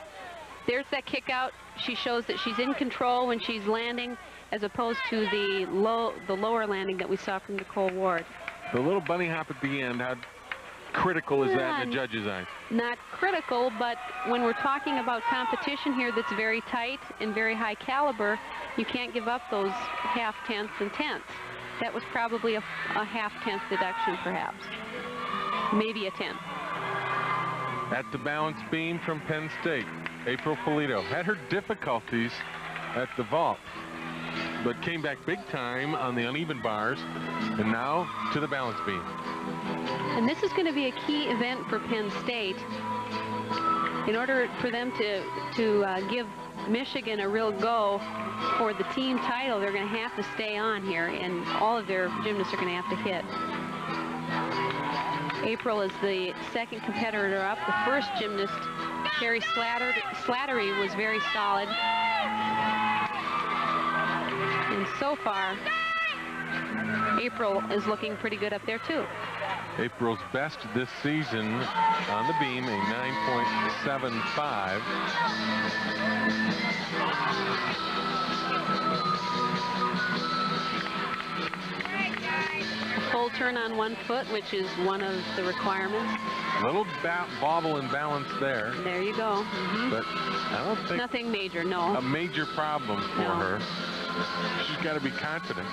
There's that kick out. She shows that she's in control when she's landing, as opposed to the lower landing that we saw from Nicole Ward. The little bunny hop at the end, how critical is that in the judge's eyes? Not critical, but when we're talking about competition here that's very tight and very high caliber, you can't give up those half-tenths and tenths. That was probably a half-tenth deduction, perhaps. Maybe a tenth. At the balance beam from Penn State, April Polito had her difficulties at the vault, but came back big time on the uneven bars, and now to the balance beam. And this is going to be a key event for Penn State. In order for them to give Michigan a real go for the team title, they're going to have to stay on here, and all of their gymnasts are going to have to hit. April is the second competitor up. The first gymnast, Carrie Slattery, was very solid. And so far, April is looking pretty good up there, too. April's best this season on the beam, a 9.75. Full turn on one foot, which is one of the requirements. A little bobble and balance there. There you go. But I don't think nothing major, no. A major problem for her. She's got to be confident.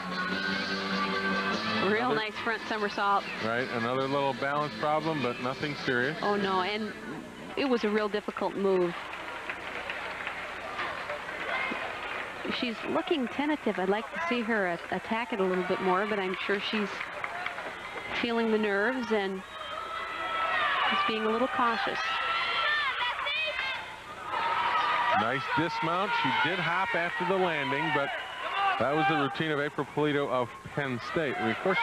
Real nice front somersault. Right, another little balance problem, but nothing serious. Oh no, and it was a real difficult move. She's looking tentative. I'd like to see her attack it a little bit more, but I'm sure she's feeling the nerves and just being a little cautious. Nice dismount. She did hop after the landing, but that was the routine of April Polito of Penn State. We, of course,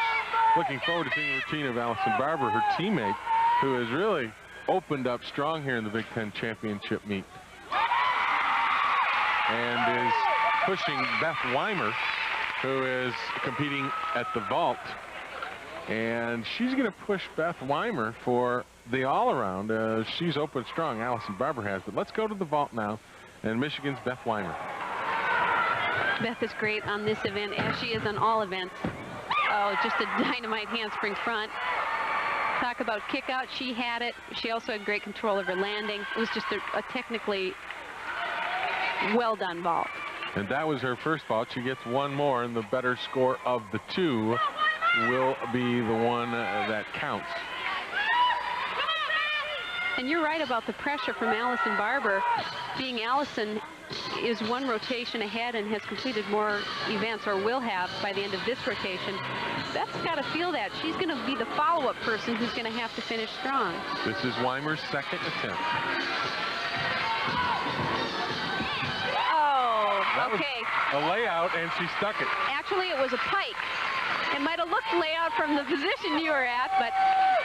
looking forward to seeing the routine of Allison Barber, her teammate, who has really opened up strong here in the Big Ten Championship meet. And is pushing Beth Wymer, who is competing at the vault. And she's going to push Beth Wymer for the all-around. She's opened strong, Allison Barber has. But let's go to the vault now, and Michigan's Beth Wymer. Beth is great on this event, as she is on all events. Oh, just a dynamite handspring front. Talk about kick out, she had it. She also had great control of her landing. It was just a technically well done vault. And that was her first vault. She gets one more, and the better score of the two will be the one that counts. And you're right about the pressure from Allison Barber. Being Allison is one rotation ahead and has completed more events, or will have by the end of this rotation. Beth's got to feel that. She's going to be the follow-up person who's going to have to finish strong. This is Wymer's second attempt. Oh, that okay. Was a layout, and she stuck it. Actually, it was a pike. It might have looked layout from the position you were at, but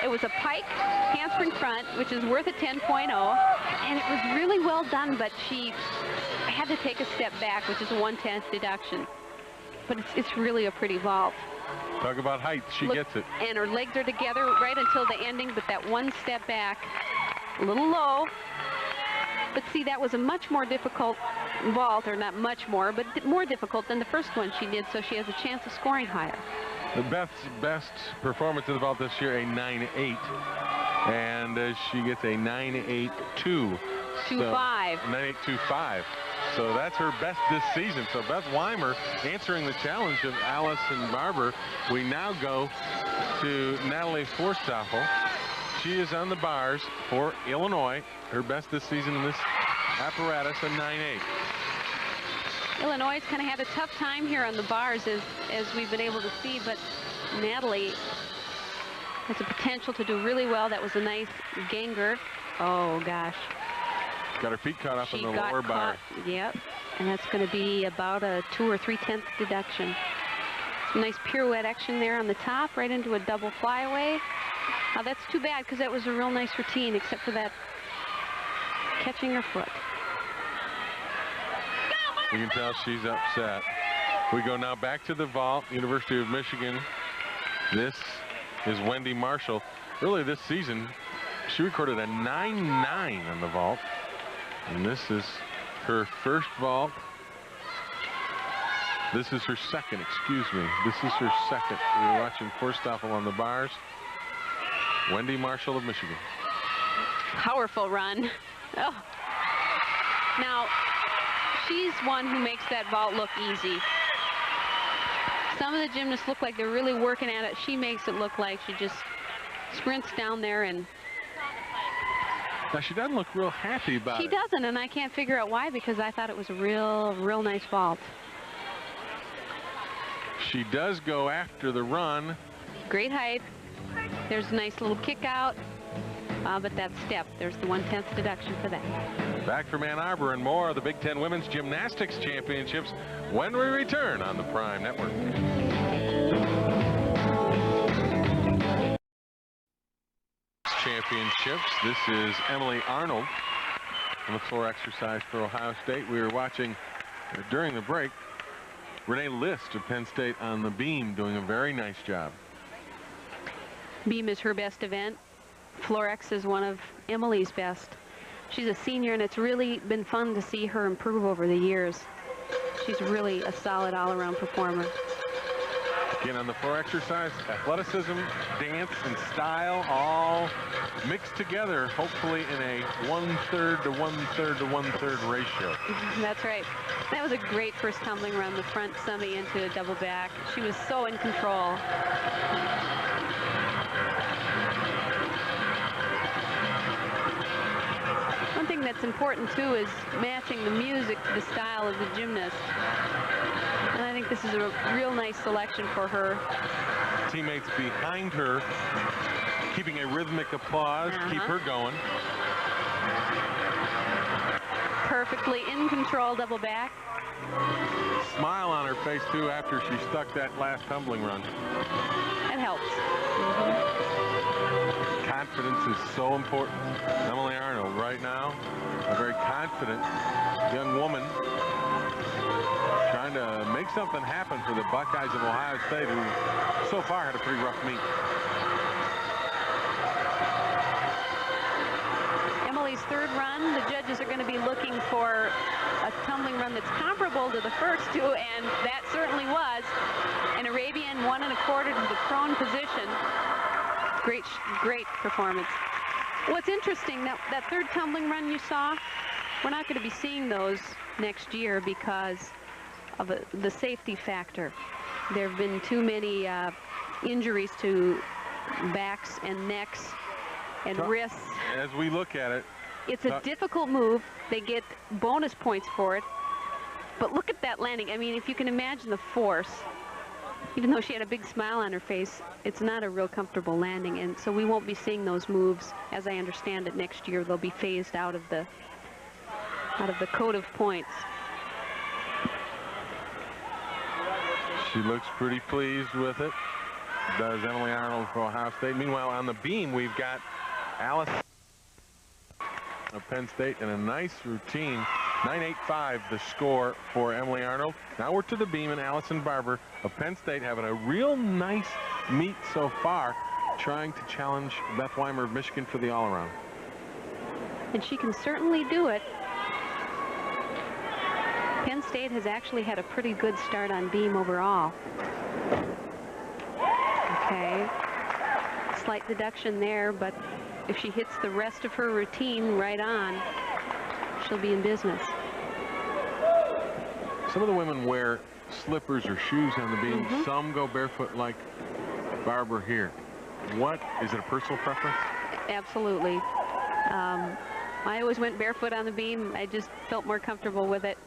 it was a pike handspring front, which is worth a 10.0, and it was really well done, but she had to take a step back, which is a 1/10 deduction. But it's really a pretty vault. Talk about height, she gets it. And her legs are together right until the ending, but that one step back, a little low. But see, that was a much more difficult vault, or not much more, but more difficult than the first one she did, so she has a chance of scoring higher. Beth's best performance in the vault this year, a 9.8, and she gets a 9.82. 2.5. 9.825. So that's her best this season. So Beth Wymer answering the challenge of Allison Barber. We now go to Natalie Forstoffel. She is on the bars for Illinois. Her best this season in this apparatus, a 9.8. Illinois kind of had a tough time here on the bars, as we've been able to see, but Natalie has the potential to do really well. That was a nice ganger. Oh, gosh. Got her feet caught up in the lower bar. Yep, and that's going to be about a 2 3/10 deduction. Some nice pirouette action there on the top, right into a double flyaway. Now that's too bad, because that was a real nice routine, except for that catching her foot. You can tell she's upset. We go now back to the vault, University of Michigan. This is Wendy Marshall. Earlier this season, she recorded a 9.9 on the vault. And this is her first vault. This is her second, excuse me. This is her second. We're watching Forstoffel on the bars. Wendy Marshall of Michigan. Powerful run. Oh. Now, she's one who makes that vault look easy. Some of the gymnasts look like they're really working at it. She makes it look like she just sprints down there and... Now, she doesn't look real happy about it. She doesn't, and I can't figure out why, because I thought it was a real nice vault. She does go after the run. Great height. There's a nice little kick out. But that step, there's the 1/10 deduction for that. Back from Ann Arbor and more of the Big Ten Women's Gymnastics Championships when we return on the Prime Network. Championships. This is Emily Arnold on the floor exercise for Ohio State. We were watching during the break Renee List of Penn State on the beam doing a very nice job. Beam is her best event. Floor X is one of Emily's best. She's a senior, and it's really been fun to see her improve over the years. She's really a solid all-around performer. Again, on the floor exercise, athleticism, dance, and style all mixed together, hopefully in a 1/3 to 1/3 to 1/3 ratio. That's right. That was a great first tumbling run, the front semi into a double back. She was so in control. One thing that's important, too, is matching the music to the style of the gymnast. And I think this is a real nice selection for her. Teammates behind her, keeping a rhythmic applause, keep her going. Perfectly in control double back. Smile on her face, too, after she stuck that last tumbling run. That helps. Confidence is so important. Emily Arnold right now, a very confident young woman trying to make something happen for the Buckeyes of Ohio State, who so far had a pretty rough meet. Emily's third run, the judges are going to be looking for a tumbling run that's comparable to the first two, and that certainly was. An Arabian 1 1/4 to the prone position. Great performance. What's interesting, that third tumbling run you saw, we're not going to be seeing those next year because of the safety factor. There have been too many injuries to backs and necks and wrists. As we look at it, it's a difficult move. They get bonus points for it. But look at that landing. I mean, if you can imagine the force, even though she had a big smile on her face, it's not a real comfortable landing, and so we won't be seeing those moves. As I understand it, next year they'll be phased out of the code of points. She looks pretty pleased with it. Does Emily Arnold for Ohio State. Meanwhile, on the beam, we've got Allison of Penn State in a nice routine. 9.85 the score for Emily Arnold. Now we're to the beam, and Allison Barber of Penn State having a real nice meet so far, trying to challenge Beth Wymer of Michigan for the all-around. And she can certainly do it. Penn State has actually had a pretty good start on beam overall. Okay. Slight deduction there, but if she hits the rest of her routine right on, she'll be in business. Some of the women wear slippers or shoes on the beam. Some go barefoot like Barber here. What is it, a personal preference? Absolutely. I always went barefoot on the beam. I just felt more comfortable with it.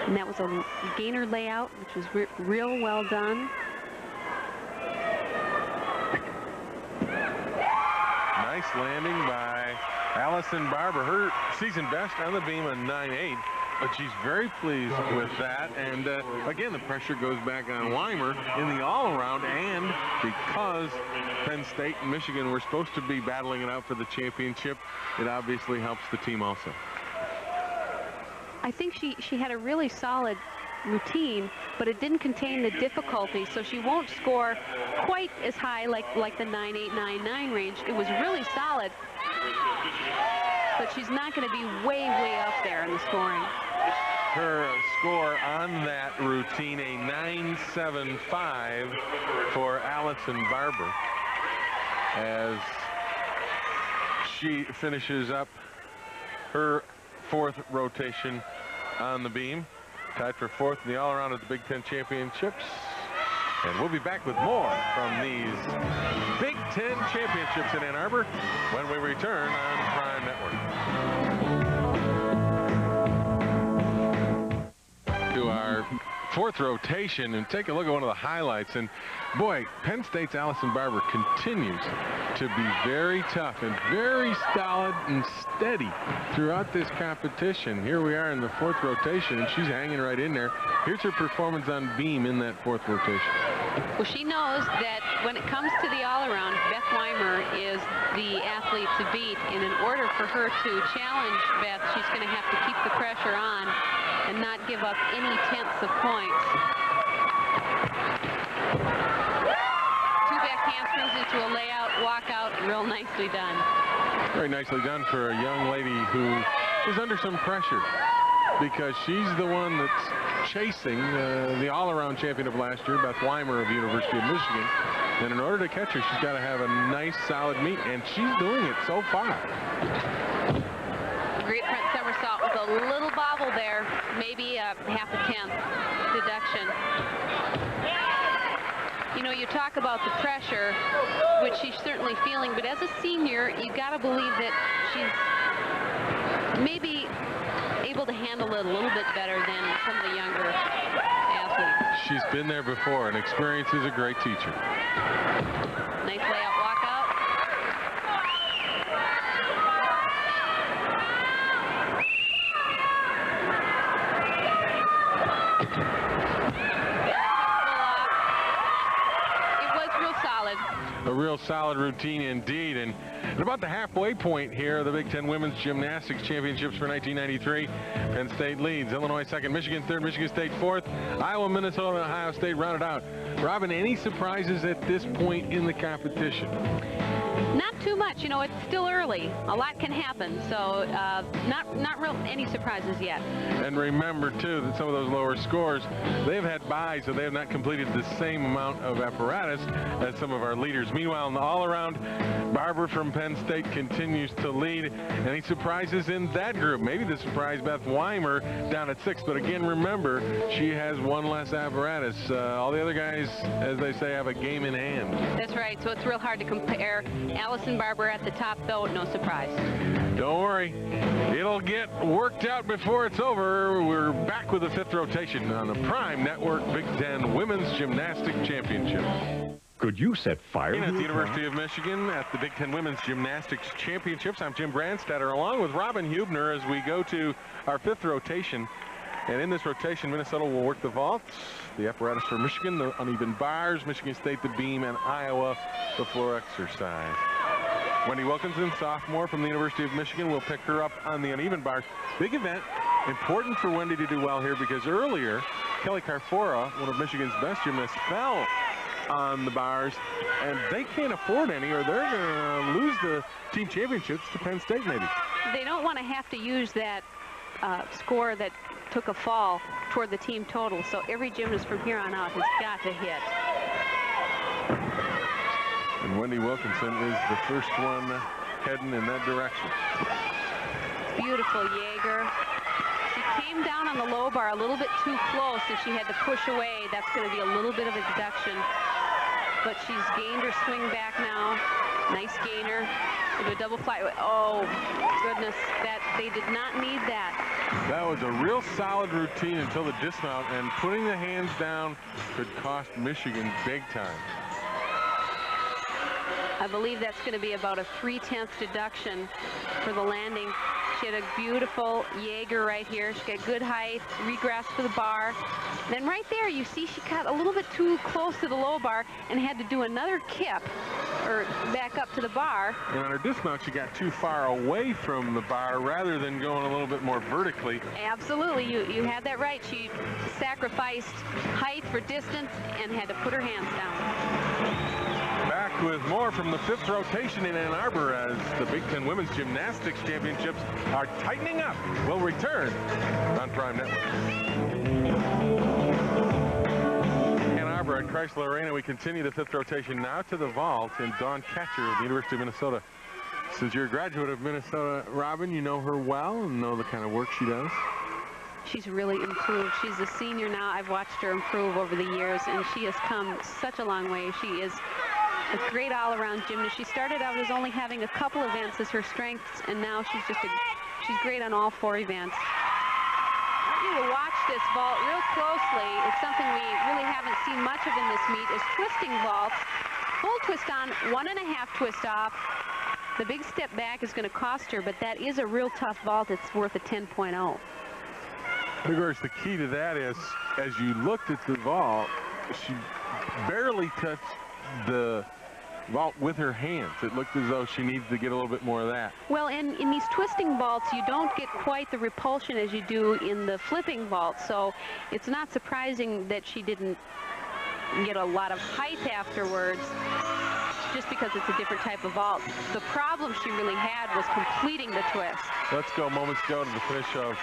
And that was a gainer layout, which was real well done. Nice landing by Allison Barber. Her season best on the beam, a 9.8. But she's very pleased with that. And again, the pressure goes back on Wymer in the all-around. And because Penn State and Michigan were supposed to be battling it out for the championship, it obviously helps the team also. I think she had a really solid routine, but it didn't contain the difficulty, so she won't score quite as high like the 9.8, 9.9 range. It was really solid, but she's not going to be way up there in the scoring. Her score on that routine, a 9.75 for Allison Barber, as she finishes up her 4th rotation on the beam. Tied for 4th in the all-around at the Big Ten Championships. And we'll be back with more from these Big Ten Championships in Ann Arbor when we return on Prime Network. To our 4th rotation and take a look at one of the highlights. And boy, Penn State's Allison Barber continues to be very tough and very solid and steady throughout this competition. Here we are in the 4th rotation, and she's hanging right in there. Here's her performance on beam in that 4th rotation. Well, she knows that when it comes to the all-around, Beth Wymer is the athlete to beat. And in order for her to challenge Beth, she's going to have to keep the pressure on and not give up any tenths of points. 2 back handsprings into a layout, walkout, real nicely done. Very nicely done for a young lady who is under some pressure, because she's the one that's chasing the all-around champion of last year, Beth Wymer of the University of Michigan. And in order to catch her, she's got to have a nice, solid meet, and she's doing it so far. Great front somersault with a little bobble there, maybe a half a tenth deduction. You know, you talk about the pressure, which she's certainly feeling, but as a senior, you got to believe that she's maybe able to handle it a little bit better than some of the younger athletes. She's been there before, and experience is a great teacher. Nice layout walkout. It was real solid. A real solid routine indeed. And at about the halfway point here, the Big Ten Women's Gymnastics Championships for 1993, Penn State leads. Illinois 2nd, Michigan 3rd, Michigan State 4th. Iowa, Minnesota, and Ohio State rounded out. Robin, any surprises at this point in the competition? Not too much. You know, it's still early. A lot can happen, so not real any surprises yet. And remember, too, that some of those lower scores, they've had buys, so they have not completed the same amount of apparatus as some of our leaders. Meanwhile, in the all-around, Barber from Penn State continues to lead. Any surprises in that group? Maybe the surprise, Beth Wymer down at 6th, but again, remember, she has one less apparatus. All the other guys, as they say, have a game in hand. That's right, so it's real hard to compare. Allison Barber at the top, though, no surprise. Don't worry, it'll get worked out before it's over. We're back with the 5th rotation on the Prime Network Big Ten Women's Gymnastics Championship. Could you set fire at to the a University of Michigan at the Big Ten Women's Gymnastics Championships? I'm Jim Brandstatter, along with Robin Huebner, as we go to our 5th rotation. And in this rotation, Minnesota will work the vaults, the apparatus for Michigan, the uneven bars, Michigan State the beam, and Iowa the floor exercise. Wendy Wilkinson, sophomore from the University of Michigan, will pick her up on the uneven bars. Big event, important for Wendy to do well here, because earlier, Kelly Carfora, one of Michigan's best gymnasts, fell on the bars, and they can't afford any, or they're going to lose the team championships to Penn State, maybe. They don't want to have to use that score that took a fall toward the team total, so every gymnast from here on out has got to hit. And Wendy Wilkinson is the first one heading in that direction. Beautiful Jaeger. She came down on the low bar a little bit too close, and she had to push away. That's going to be a little bit of a deduction. but she's gained her swing back now. Nice gainer. Into a double fly. Oh, goodness, that they did not need that. That was a real solid routine until the dismount, and putting the hands down could cost Michigan big time. I believe that's going to be about a 3/10 deduction for the landing. She had a beautiful Jaeger right here. She got good height, regressed to the bar. Then right there, you see she got a little bit too close to the low bar and had to do another kip, or back up to the bar. And on her dismount, she got too far away from the bar rather than going a little bit more vertically. Absolutely, you had that right. She sacrificed height for distance and had to put her hands down. Back with more from the 5th rotation in Ann Arbor as the Big Ten Women's Gymnastics Championships are tightening up. We'll return on Prime Network. Ann Arbor at Chrysler Arena. We continue the 5th rotation now to the vault, and Dawn Catcher of the University of Minnesota. Since you're a graduate of Minnesota, Robin, you know her well and know the kind of work she does. She's really improved. She's a senior now. I've watched her improve over the years, and she has come such a long way. She is a great all-around gymnast. She started out as only having a couple events as her strengths, and now she's great on all 4 events. I want you to watch this vault real closely. It's something we really haven't seen much of in this meet, is twisting vaults. Full twist on, 1.5 twist off. The big step back is going to cost her, but that is a real tough vault. It's worth a 10.0. Of course, the key to that is, as you looked at the vault, she barely touched the vault with her hands. It looked as though she needs to get a little bit more of that. Well, in these twisting vaults, you don't get quite the repulsion as you do in the flipping vault, so it's not surprising that she didn't get a lot of height afterwards, just because it's a different type of vault. The problem she really had was completing the twist. Let's go moments ago to the finish of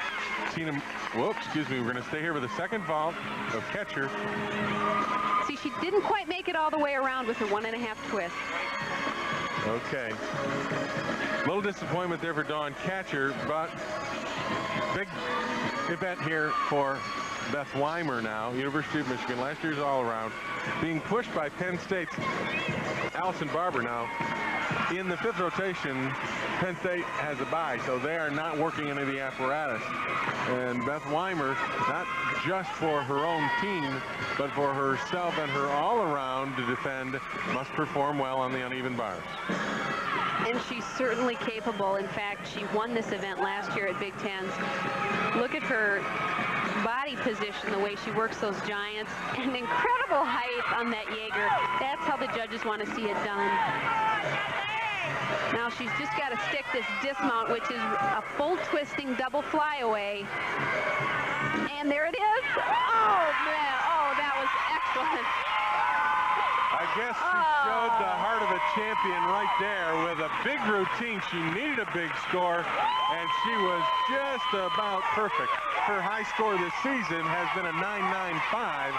Tina. Whoops, excuse me. We're going to stay here with the second vault of Catcher. See, she didn't quite make it all the way around with her 1.5 twist. Okay. Little disappointment there for Dawn Catcher, but big event here for Beth Wymer now, University of Michigan, last year's all-around, being pushed by Penn State's Allison Barber now. In the 5th rotation, Penn State has a bye, so they are not working any of the apparatus. And Beth Wymer, not just for her own team, but for herself and her all-around to defend, must perform well on the uneven bars. And she's certainly capable. In fact, she won this event last year at Big Tens. Look at her body position, the way she works those giants, and incredible height on that Jaeger. That's how the judges want to see it done. Now she's just got to stick this dismount, which is a full twisting double flyaway. And there it is. Oh, man. Oh, that was excellent. I guess she showed the heart of a champion right there with a big routine. She needed a big score, and she was just about perfect. Her high score this season has been a 9.95,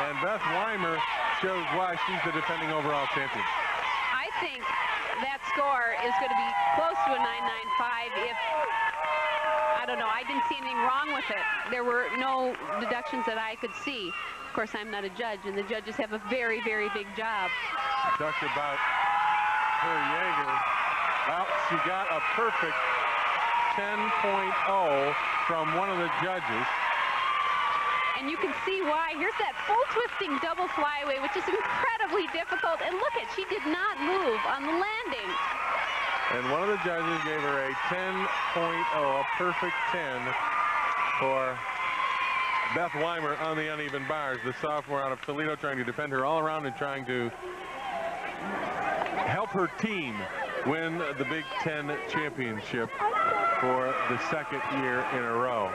and Beth Wymer shows why she's the defending overall champion. I think that score is going to be close to a 9.95 if, I don't know, I didn't see anything wrong with it. There were no deductions that I could see. Of course, I'm not a judge, and the judges have a very, very big job. Talked about her Jaeger. Well, she got a perfect 10.0 from one of the judges. And you can see why. Here's that full twisting double flyaway, which is incredibly difficult. And look at, she did not move on the landing. And one of the judges gave her a 10.0, a perfect 10 for Beth Wymer on the uneven bars. The sophomore out of Toledo trying to defend her all around and trying to help her team win the Big Ten championship for the second year in a row.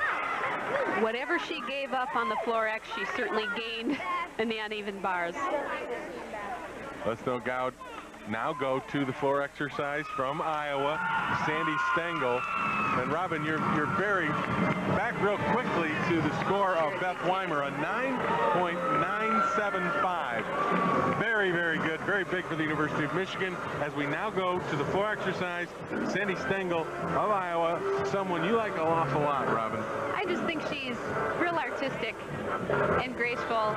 Whatever she gave up on the floor X, she certainly gained in the uneven bars. Let's now go to the floor exercise from Iowa, Sandy Stengel. And Robin, you're very back real quickly to the score of Beth Wymer, a 9.975. Very, very good, very big for the University of Michigan. As we now go to the floor exercise, Sandy Stengel of Iowa, someone you like an awful lot, Robin. I just think she's real artistic and graceful.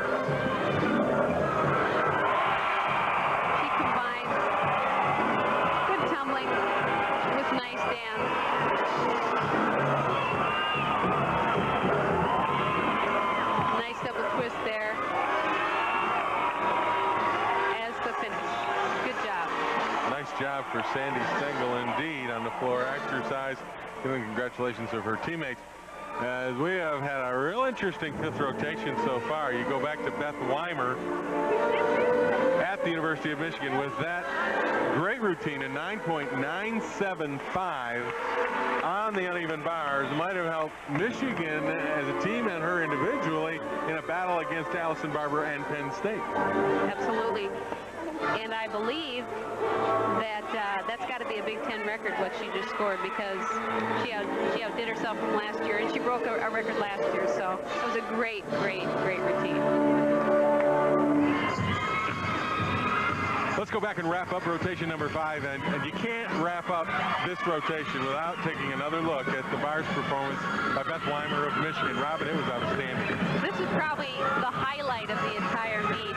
job for Sandy Stengel indeed on the floor exercise. Giving congratulations to her teammates. As we have had a real interesting 5th rotation so far. You go back to Beth Wymer at the University of Michigan with that great routine, a 9.975 on the uneven bars. Might have helped Michigan as a team and her individually in a battle against Allison Barber and Penn State. Absolutely. And I believe that that's got to be a Big Ten record, what she just scored, because she outdid herself from last year, and she broke a record last year. So it was a great, great, great routine. Let's go back and wrap up rotation number 5, and you can't wrap up this rotation without taking another look at the bars performance by Beth Wymer of Michigan. Robin, it was outstanding. This is probably the highlight of the entire meet.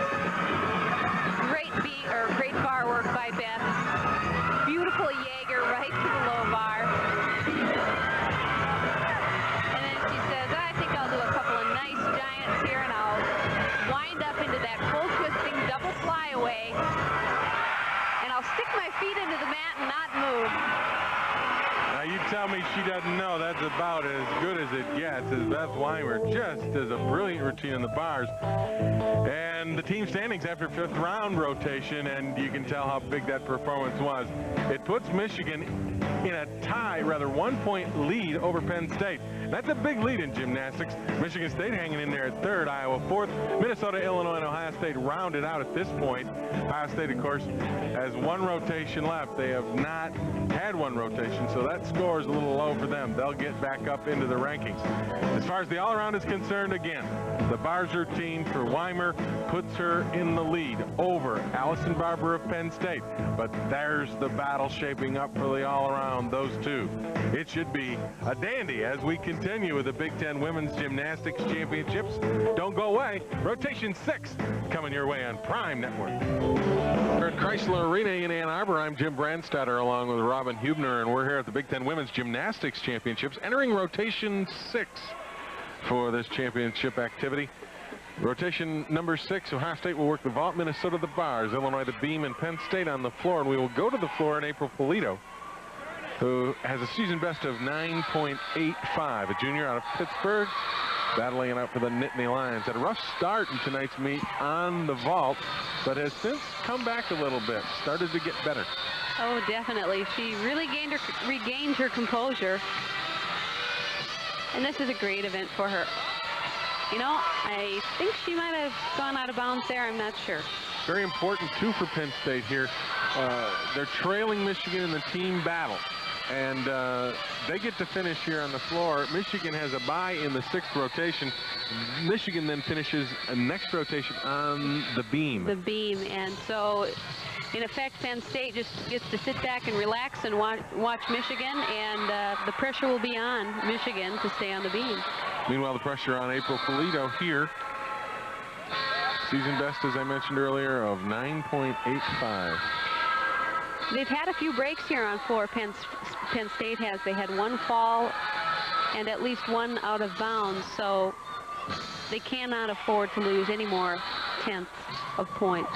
Great bar work by Beth. Beautiful Jaeger right to the low bar. And then she says, I think I'll do a couple of nice giants here, and I'll wind up into that full twisting double flyaway. And I'll stick my feet into the mat and not move. Now you tell me she doesn't know. That's about as good as it gets, as Beth Wymer just does a brilliant routine in the bars. And the team standings after 5th round rotation, and you can tell how big that performance was. It puts Michigan in a tie, rather 1-point lead over Penn State. That's a big lead in gymnastics. Michigan State hanging in there at 3rd, Iowa 4th. Minnesota, Illinois, and Ohio State rounded out at this point. Ohio State, of course, has 1 rotation left. They have not had 1 rotation, so that score is a little low for them. They'll get back up into the rankings. As far as the all-around is concerned, again, the bars routine for Wymer puts her in the lead over Allison Barber of Penn State. But there's the battle shaping up for the all-around, those two. It should be a dandy as we continue with the Big Ten Women's Gymnastics Championships. Don't go away. Rotation 6 coming your way on Prime Network. We're at Chrysler Arena in Ann Arbor. I'm Jim Brandstatter along with Robin Huebner, and we're here at the Big Ten Women's Gymnastics Championships, entering rotation 6 for this championship activity. Rotation number 6, Ohio State will work the vault, Minnesota the bars, Illinois the beam, and Penn State on the floor. And we will go to the floor in April Polito, who has a season best of 9.85, a junior out of Pittsburgh, battling it out for the Nittany Lions. Had a rough start in tonight's meet on the vault, but has since come back a little bit, started to get better. Oh, definitely. She really regained her composure. And this is a great event for her. You know, I think she might have gone out of bounds there. I'm not sure. Very important, too, for Penn State here. They're trailing Michigan in the team battle, and they get to finish here on the floor. Michigan has a bye in the 6th rotation. Michigan then finishes a next rotation on the beam. The beam, and so in effect, Penn State just gets to sit back and relax and watch Michigan, and the pressure will be on Michigan to stay on the beam. Meanwhile, the pressure on April Polito here. Season best, as I mentioned earlier, of 9.85. They've had a few breaks here on floor. Penn State has. They had 1 fall and at least 1 out of bounds, so they cannot afford to lose any more tenths of points.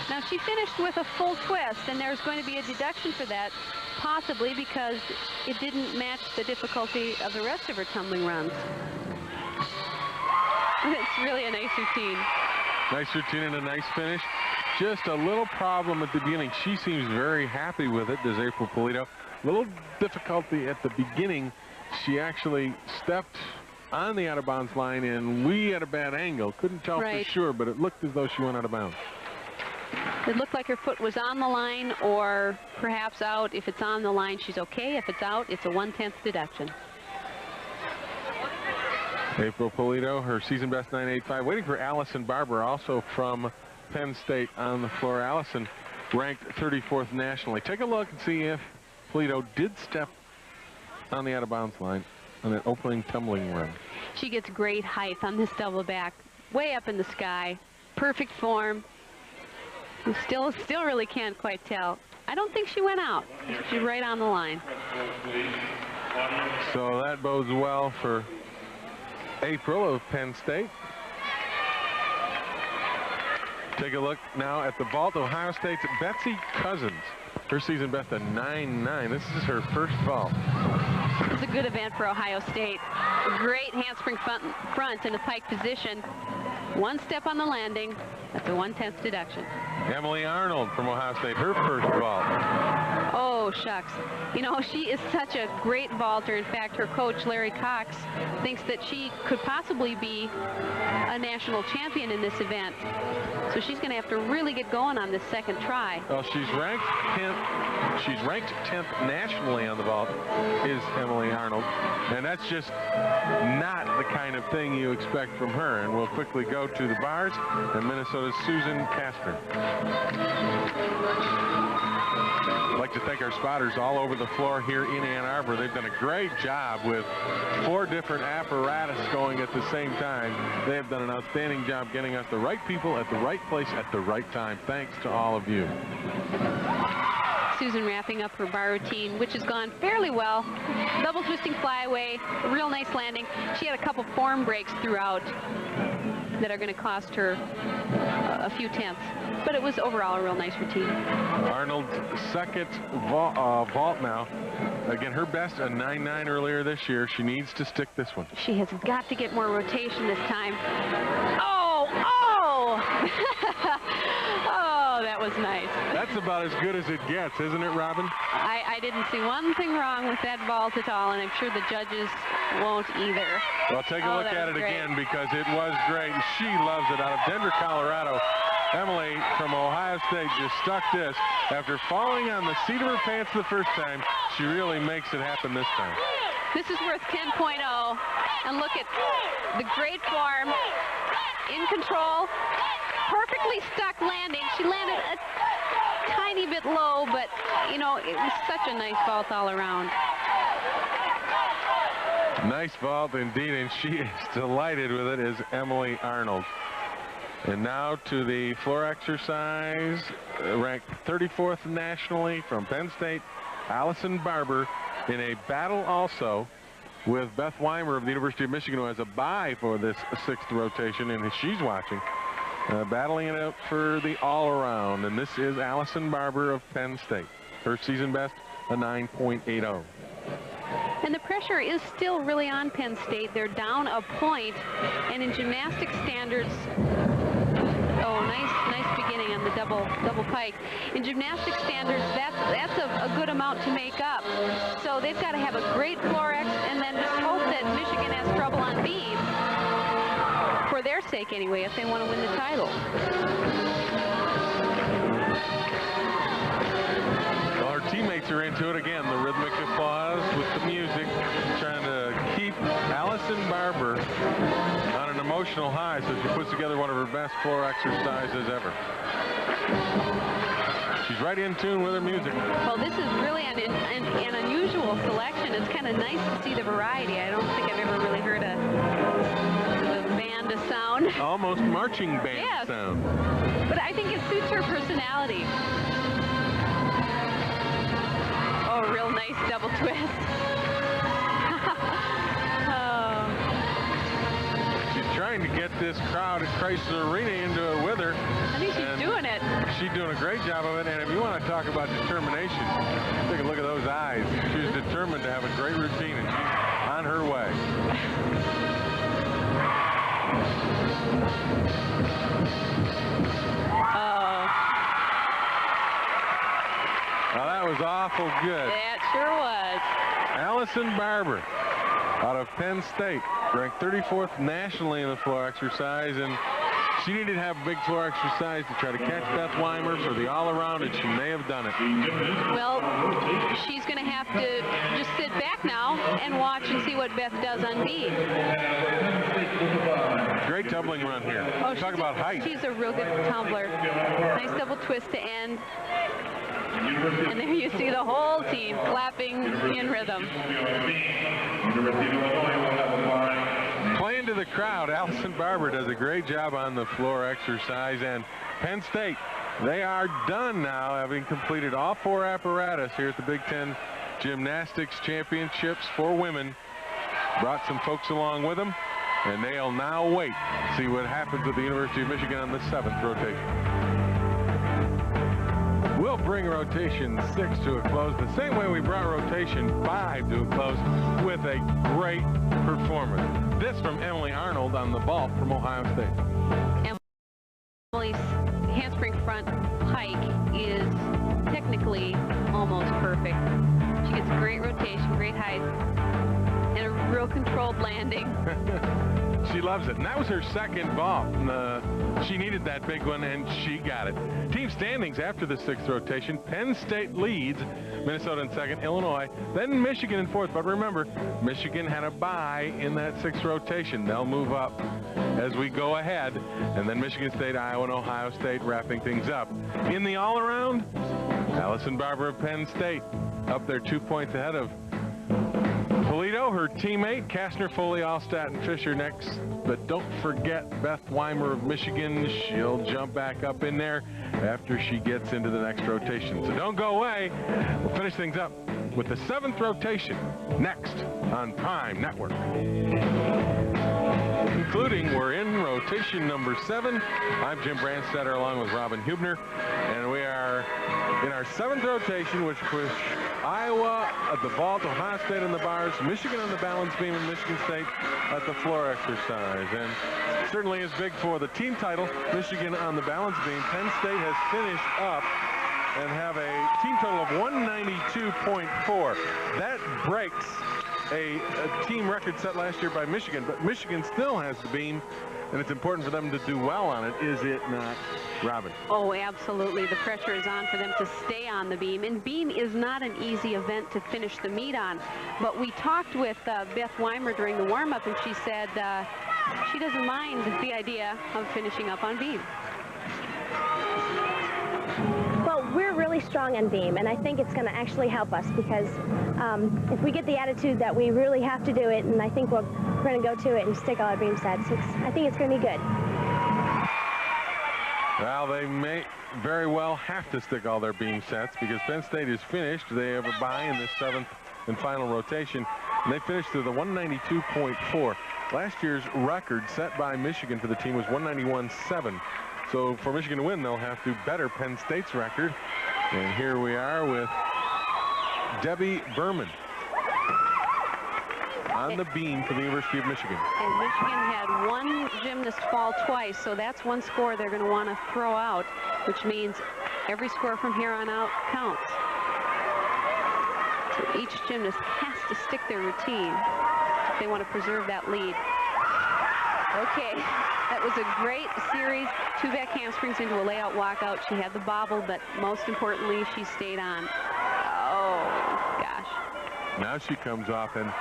Now, she finished with a full twist, and there's going to be a deduction for that, possibly because it didn't match the difficulty of the rest of her tumbling runs. It's really a nice routine. Nice routine and a nice finish. Just a little problem at the beginning. She seems very happy with it, does April Polito. Little difficulty at the beginning. She actually stepped on the out-of-bounds line, and we at a bad angle. Couldn't tell for sure, but it looked as though she went out of bounds. It looked like her foot was on the line or perhaps out. If it's on the line, she's okay. If it's out, it's a 1/10 deduction. April Polito, her season best 9.85. Waiting for Allison Barber, also from Penn State on the floor. Allison ranked 34th nationally. Take a look and see if Polito did step on the out-of-bounds line on that opening tumbling run. She gets great height on this double back, way up in the sky. Perfect form. You still really can't quite tell. I don't think she went out. She's right on the line. So that bodes well for April of Penn State. Take a look now at the vault. Ohio State's Betsy Cousins. Her season best a 9.9. This is her first vault. It's a good event for Ohio State. Great handspring front in a pike position. One step on the landing. That's a 1/10 deduction. Emily Arnold from Ohio State, her first vault. Oh, shucks. You know, she is such a great vaulter. In fact, her coach, Larry Cox, thinks that she could possibly be a national champion in this event. So she's going to have to really get going on this second try. Well, she's ranked 10th. She's ranked 10th nationally on the vault, is Emily Arnold. And that's just not the kind of thing you expect from her. And we'll quickly go to the bars and Minnesota's Susan Casper. I'd like to thank our spotters all over the floor here in Ann Arbor. They've done a great job with 4 different apparatus going at the same time. They have done an outstanding job getting us the right people at the right place at the right time. Thanks to all of you. Susan wrapping up her bar routine, which has gone fairly well. Double twisting flyaway, real nice landing. She had a couple form breaks throughout that are going to cost her a few tenths. But it was overall a real nice routine. Arnold's second vault now. Again, her best a 9.9 earlier this year. She needs to stick this one. She has got to get more rotation this time. Oh, oh! Oh, that was nice. That's about as good as it gets, isn't it, Robin? I didn't see one thing wrong with that vault at all, and I'm sure the judges won't either. Well, take a look at it again because it was great. She loves it. Out of Denver, Colorado, Emily from Ohio State just stuck this. After falling on the seat of her pants the first time, she really makes it happen this time. This is worth 10.0. And look at the great form, in control, perfectly stuck landing. She landed a tiny bit low, but, you know, it was such a nice vault all around. Nice vault indeed, and she is delighted with it, is Emily Arnold. And now to the floor exercise, ranked 34th nationally from Penn State, Allison Barber, in a battle also with Beth Wymer of the University of Michigan, who has a bye for this 6th rotation, and she's watching, battling it out for the all-around. And this is Allison Barber of Penn State. Her season best, a 9.80. And the pressure is still really on Penn State. They're down a point, and in gymnastics standards, oh, nice beginning on the double pike. In gymnastics standards, that's a good amount to make up. So they've got to have a great floor X and then just hope that Michigan has trouble on beam, for their sake anyway, if they want to win the title. Well, our teammates are into it again. The rhythmic applause with the music, trying to keep Allison Barber on an emotional high, so she puts together one of her best floor exercises ever. She's right in tune with her music. Well, this is really an unusual selection. It's kind of nice to see the variety. I don't think I've ever really heard a band sound. Almost marching band sound. But I think it suits her personality. Oh, real nice double twist. Trying to get this crowd at Chrysler Arena into it with her. I think she's doing it. She's doing a great job of it, and if you want to talk about determination, take a look at those eyes. She's determined to have a great routine, and she's on her way. Oh. Well, that was awful good. That sure was. Allison Barber out of Penn State, ranked 34th nationally in the floor exercise, and she needed to have a big floor exercise to try to catch Beth Wymer for the all-around, and she may have done it. Well, she's going to have to just sit back now and watch and see what Beth does on B. Great tumbling run here. Oh, talk about height. She's a real good tumbler. Nice double twist to end. And there you see the whole team clapping in rhythm. Playing to the crowd, Allison Barber does a great job on the floor exercise, and Penn State, they are done now, having completed all 4 apparatus here at the Big Ten Gymnastics Championships for women. Brought some folks along with them. And they'll now wait to see what happens with the University of Michigan on the 7th rotation. We'll bring rotation 6 to a close the same way we brought rotation 5 to a close with a great performance. This from Emily Arnold on the vault from Ohio State. Emily's handspring front pike is technically almost perfect. She gets great rotation, great height, and a real controlled landing. She loves it, and that was her second vault. She needed that big one, and she got it. Team standings after the 6th rotation: Penn State leads, Minnesota in 2nd, Illinois, then Michigan in 4th. But remember, Michigan had a bye in that 6th rotation. They'll move up as we go ahead, and then Michigan State, Iowa, and Ohio State wrapping things up. In the all-around, Allison Barber of Penn State up there 2 points ahead of Polito, her teammate. Kastner, Foley, Allstat, and Fisher next. But don't forget Beth Wymer of Michigan. She'll jump back up in there after she gets into the next rotation. So don't go away. We'll finish things up with the 7th rotation next on Prime Network. Concluding, we're in rotation number 7. I'm Jim Brandstatter along with Robin Huebner, and we are in our 7th rotation, which was Iowa at the vault, Ohio State on the bars, Michigan on the balance beam, and Michigan State at the floor exercise. And certainly is big for the team title. Michigan on the balance beam. Penn State has finished up and have a team total of 192.4. That breaks a team record set last year by Michigan, but Michigan still has the beam, and it's important for them to do well on it, is it not, Robin? Oh, absolutely. The pressure is on for them to stay on the beam, and beam is not an easy event to finish the meet on. But we talked with Beth Wymer during the warm-up, and she said she doesn't mind the idea of finishing up on beam. Well, we're really strong on beam, and I think it's going to actually help us because if we get the attitude that we really have to do it, and I think we're going to go to it and stick all our beam sets, I think it's going to be good. Well, they may very well have to stick all their beam sets because Penn State is finished. They have a bye in this 7th and final rotation, and they finished to the 192.4. Last year's record set by Michigan for the team was 191.7. So for Michigan to win, they'll have to better Penn State's record. And here we are with Debbie Berman on the beam for the University of Michigan. And Michigan had one gymnast fall twice, so that's one score they're going to want to throw out, which means every score from here on out counts. So each gymnast has to stick their routine if they want to preserve that lead. Okay, that was a great series. 2 back handsprings into a layout walkout. She had the bobble, but most importantly, she stayed on. Oh, gosh. Now she comes off, and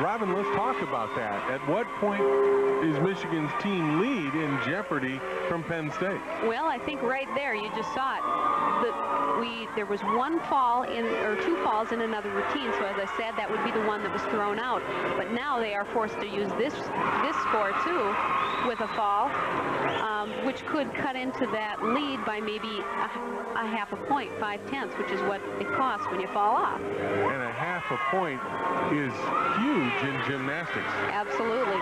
Robin, let's talk about that. At what point is Michigan's team lead in jeopardy from Penn State? Well, I think right there, you just saw it. There was one fall or 2 falls in another routine, so as I said, that would be the one that was thrown out. But now they are forced to use this score too with a fall, which could cut into that lead by maybe a half a point, 5/10, which is what it costs when you fall off. And a half a point is huge in gymnastics. Absolutely.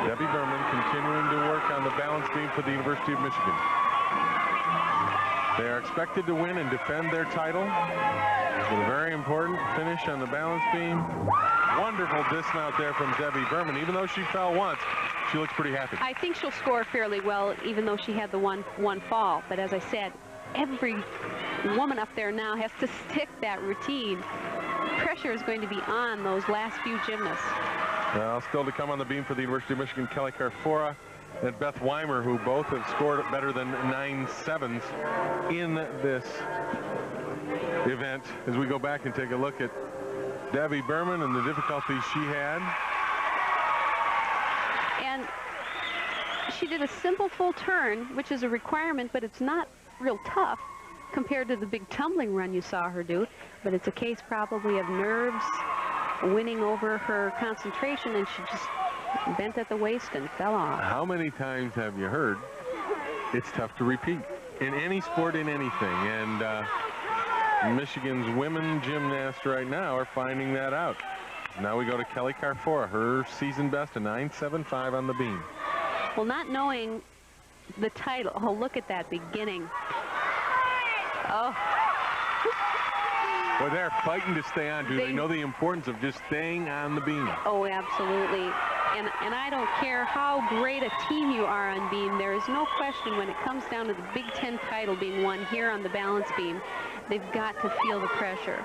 Debbie Berman continuing to work on the balance beam for the University of Michigan. They are expected to win and defend their title with a very important finish on the balance beam. Wonderful dismount there from Debbie Berman. Even though she fell once, she looks pretty happy. I think she'll score fairly well, even though she had the one fall. But as I said, every woman up there now has to stick that routine. Pressure is going to be on those last few gymnasts. Well, still to come on the beam for the University of Michigan, Kelly Carfora and Beth Wymer, who both have scored better than 9.7s in this event. As we go back and take a look at Debbie Berman and the difficulties she had. And she did a simple full turn, which is a requirement, but it's not real tough compared to the big tumbling run you saw her do. But it's a case probably of nerves winning over her concentration, and she just bent at the waist and fell off. How many times have you heard it's tough to repeat in any sport, in anything? And Michigan's women gymnasts right now are finding that out. Now we go to Kelly Carfora, her season best, a 9.75 on the beam. Well, not knowing the title, oh, look at that beginning. Oh. Well, they're fighting to stay on. Do they know the importance of just staying on the beam? Oh, absolutely. And I don't care how great a team you are on beam, there is no question when it comes down to the Big Ten title being won here on the balance beam, they've got to feel the pressure.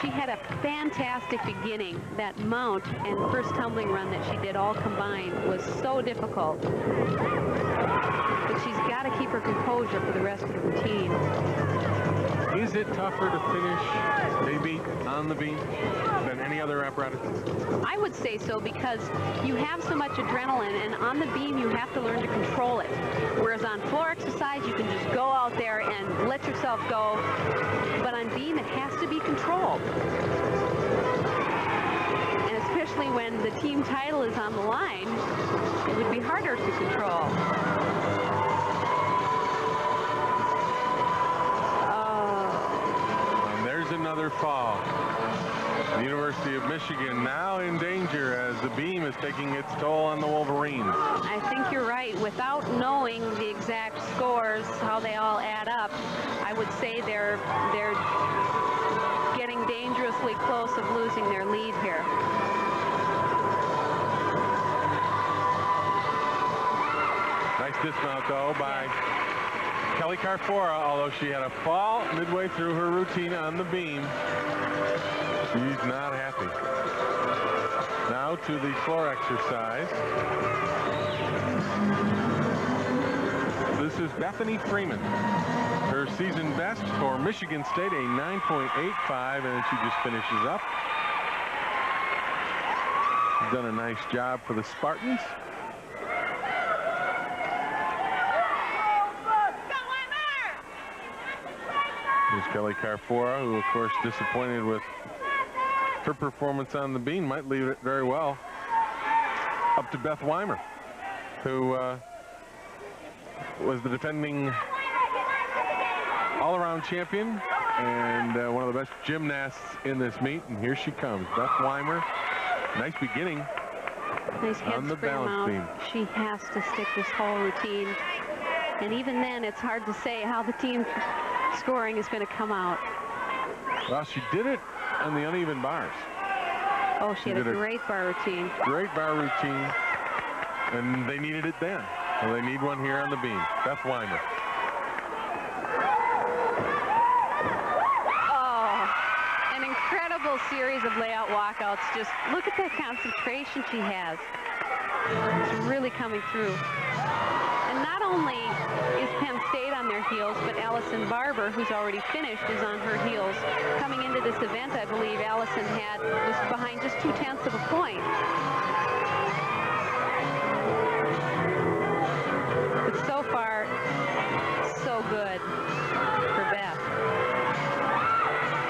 She had a fantastic beginning. That mount and first tumbling run that she did all combined was so difficult. But she's got to keep her composure for the rest of the routine. Is it tougher to finish maybe on the beam than any other apparatus? I would say so, because you have so much adrenaline, and on the beam you have to learn to control it. Whereas on floor exercise you can just go out there and let yourself go. But on beam it has to be controlled. And especially when the team title is on the line, it would be harder to control. Another fall. The University of Michigan now in danger as the beam is taking its toll on the Wolverines. I think you're right. Without knowing the exact scores, how they all add up, I would say they're getting dangerously close of losing their lead here. Nice dismount though by Kelly Carfora, although she had a fall midway through her routine on the beam. She's not happy. Now to the floor exercise. This is Bethany Freeman. Her season best for Michigan State, a 9.85, and she just finishes up. She's done a nice job for the Spartans. Here's Kelly Carfora, who of course disappointed with her performance on the beam, might leave it very well up to Beth Wymer, who was the defending all-around champion and one of the best gymnasts in this meet. And here she comes, Beth Wymer. Nice beginning. Nice head on the spring balance mount. beam. She has to stick this whole routine. And even then, it's hard to say how the team scoring is going to come out. Well, she did it on the uneven bars. Oh, she had a great bar routine. Great bar routine. And they needed it then. Well, they need one here on the beam. Beth Wymer. Oh, an incredible series of layout walkouts. Just look at that concentration she has. It's really coming through. And not only is Penn State on their heels, but Allison Barber, who's already finished, is on her heels. Coming into this event, I believe Allison was behind just 0.2 of a point. But so far, so good for Beth.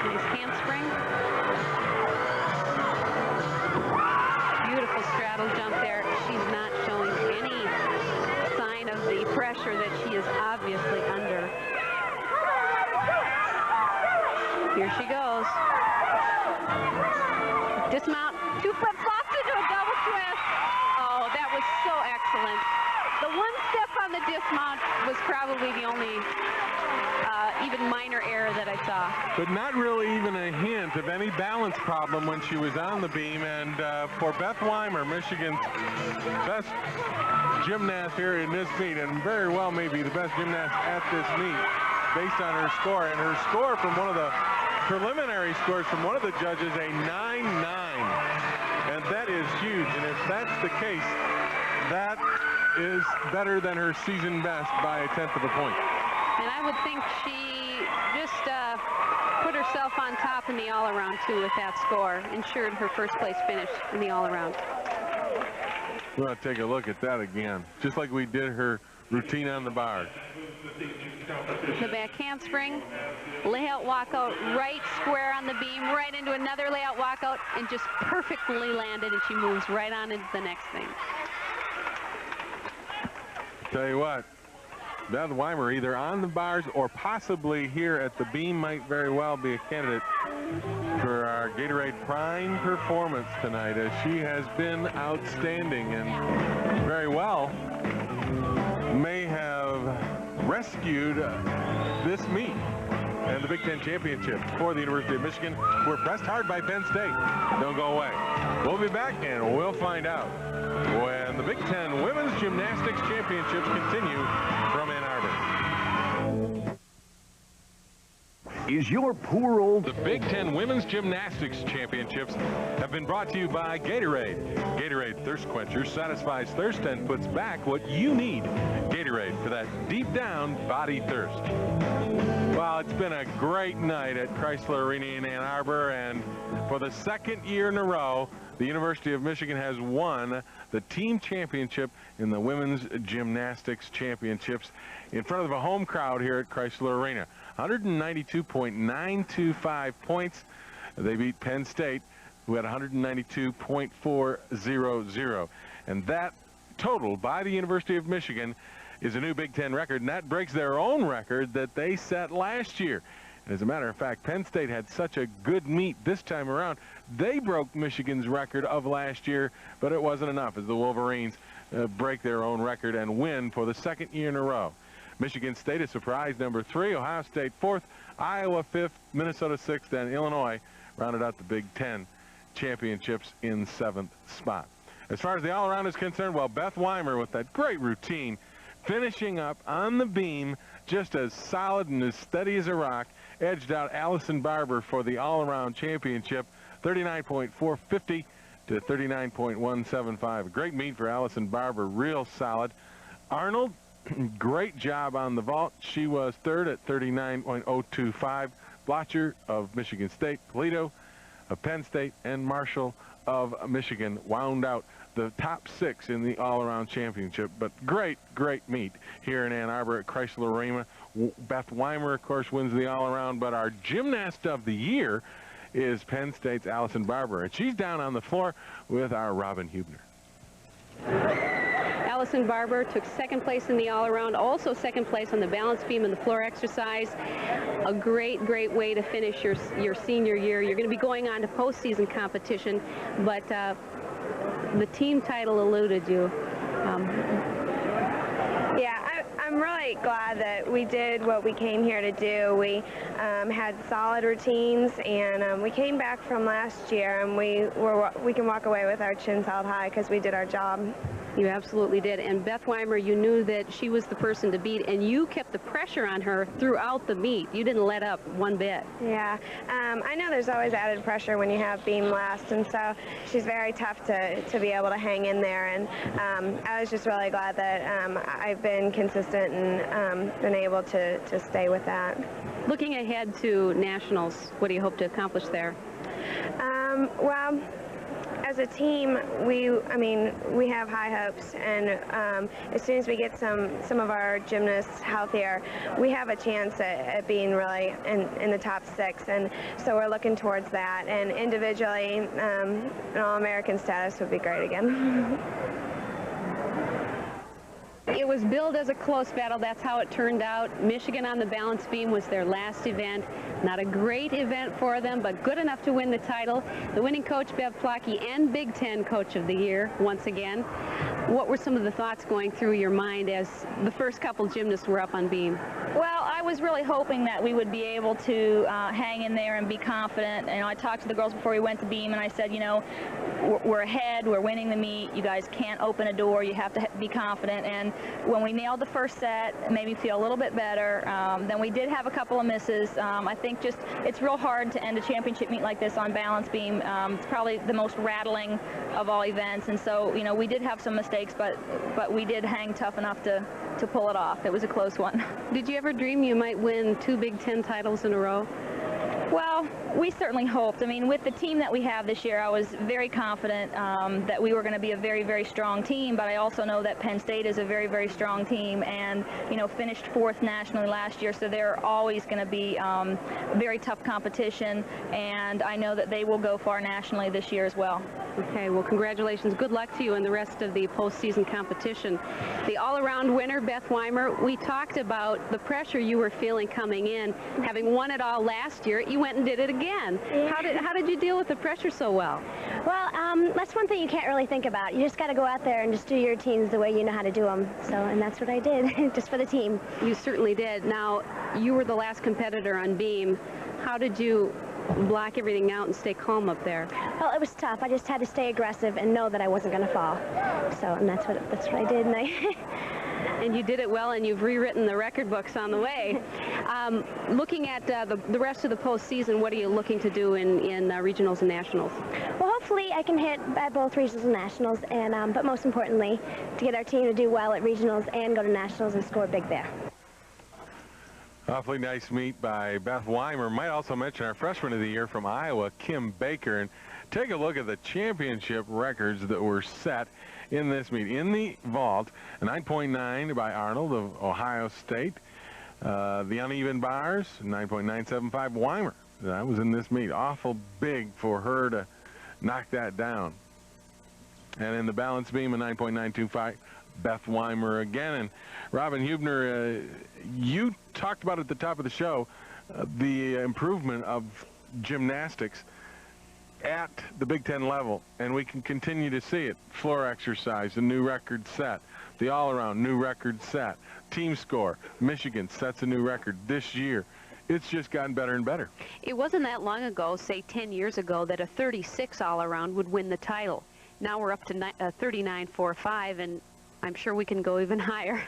Nice handspring. Beautiful straddle jump there. She's not showing any sign of the pressure that she is obviously under. Here she goes. Dismount, 2 flip-flops into a double twist. Oh, that was so excellent. The one step on the dismount was probably the only even minor error that I saw. But not really even a hint of any balance problem when she was on the beam. And for Beth Wymer, Michigan's best gymnast here in this meet, and very well maybe the best gymnast at this meet based on her score. And her score from one of the preliminary scores from one of the judges, a 9.9. And that is huge. And if that's the case, that is better than her season best by 1/10 of a point. And I would think she just put herself on top in the all-around, too, with that score. Ensured her first-place finish in the all-around. We're going to take a look at that again, just like we did her routine on the bar. The back handspring, layout walkout, right square on the beam, right into another layout walkout, and just perfectly landed, and she moves right on into the next thing. Tell you what, Beth Wymer either on the bars or possibly here at the beam might very well be a candidate for our our Gatorade Prime performance tonight, as she has been outstanding and very well may have rescued this meet and the Big Ten Championship for the University of Michigan, who were pressed hard by Penn State. Don't go away. We'll be back and we'll find out when the Big Ten Women's Gymnastics Championships continue from Ann Arbor. Is your poor old... The Big Ten Women's Gymnastics Championships have been brought to you by Gatorade. Gatorade Thirst Quencher satisfies thirst and puts back what you need. Gatorade for that deep down body thirst. Well, it's been a great night at Chrysler Arena in Ann Arbor, and for the second year in a row, the University of Michigan has won the team championship in the Women's Gymnastics Championships in front of a home crowd here at Chrysler Arena. 192.925 points. They beat Penn State, who had 192.400. And that total by the University of Michigan is a new Big Ten record, and that breaks their own record that they set last year. And as a matter of fact, Penn State had such a good meet this time around, they broke Michigan's record of last year, but it wasn't enough as the Wolverines break their own record and win for the second year in a row. Michigan State is surprise number 3, Ohio State 4th, Iowa 5th, Minnesota 6th, and Illinois rounded out the Big Ten championships in 7th spot. As far as the all-around is concerned, well, Beth Wymer with that great routine, finishing up on the beam, just as solid and as steady as a rock, edged out Allison Barber for the all-around championship, 39.450 to 39.175. A great meet for Allison Barber, real solid. Arnold, great job on the vault. She was 3rd at 39.025. Blotcher of Michigan State, Polito of Penn State, and Marshall of Michigan wound out the top 6 in the all-around championship. But great meet here in Ann Arbor at Chrysler Arena. Beth Wymer, of course, wins the all-around, but our gymnast of the year is Penn State's Allison Barber, and she's down on the floor with our Robin Huebner. Allison Barber took 2nd place in the all-around, also 2nd place on the balance beam and the floor exercise. A great way to finish your senior year. You're going to be going on to postseason competition, but the team title eluded you. Yeah, I'm really glad that we did what we came here to do. We had solid routines, and we came back from last year, and we can walk away with our chins held high because we did our job. You absolutely did. And Beth Wymer, you knew that she was the person to beat, and you kept the pressure on her throughout the meet. You didn't let up one bit. Yeah, I know there's always added pressure when you have beam last, and so she's very tough to be able to hang in there. And I was just really glad that I've been consistent and been able to stay with that. Looking ahead to nationals, what do you hope to accomplish there? Well, as a team, we have high hopes, and as soon as we get some of our gymnasts healthier, we have a chance at being really in the top 6, and so we're looking towards that. And individually, an All-American status would be great again. It was billed as a close battle. That's how it turned out. Michigan on the balance beam was their last event. Not a great event for them, but good enough to win the title. The winning coach, Bev Plocki, and Big Ten Coach of the Year once again. What were some of the thoughts going through your mind as the first couple gymnasts were up on beam? Well, I was really hoping that we would be able to hang in there and be confident. And I talked to the girls before we went to beam, and I said, you know, we're ahead, we're winning the meet, you guys can't open a door, you have to be confident. And when we nailed the first set, it made me feel a little bit better. Then we did have a couple of misses. I think just it's real hard to end a championship meet like this on balance beam. It's probably the most rattling of all events, and so, you know, we did have some mistakes, but we did hang tough enough to pull it off. It was a close one. Did you ever dream you might win 2 Big Ten titles in a row? Well, we certainly hoped. I mean, with the team that we have this year, I was very confident that we were going to be a very, very strong team, but I also know that Penn State is a very, very strong team and, you know, finished 4th nationally last year, so they're always going to be very tough competition, and I know that they will go far nationally this year as well. Okay, well, congratulations. Good luck to you in the rest of the postseason competition. The all-around winner, Beth Wymer, we talked about the pressure you were feeling coming in. Having won it all last year, you went and did it again. again. How did you deal with the pressure so well? Well, that's one thing you can't really think about. You just got to go out there and just do your routines the way you know how to do them. So, and that's what I did, just for the team. You certainly did. Now, you were the last competitor on beam. How did you block everything out and stay calm up there? Well, it was tough. I just had to stay aggressive and know that I wasn't going to fall. So, and that's what I did. And you did it well, and you've rewritten the record books on the way. Looking at the rest of the postseason, what are you looking to do in regionals and nationals? Well, hopefully I can hit at both regionals and nationals, and but most importantly, to get our team to do well at regionals and go to nationals and score big there. Awfully nice meet by Beth Wymer. Might also mention our freshman of the year from Iowa, Kim Baker. And take a look at the championship records that were set in this meet. In the vault, a 9.9 by Arnold of Ohio State. The uneven bars, 9.975 Wymer. That was in this meet. Awful big for her to knock that down. And in the balance beam, a 9.925 Beth Wymer again. And Robin Huebner, you talked about at the top of the show the improvement of gymnastics at the Big Ten level, and we can continue to see it. Floor exercise, a new record set. The all-around, new record set. Team score, Michigan sets a new record this year. It's just gotten better and better. It wasn't that long ago, say 10 years ago, that a 36 all-around would win the title. Now we're up to 39.45, and I'm sure we can go even higher.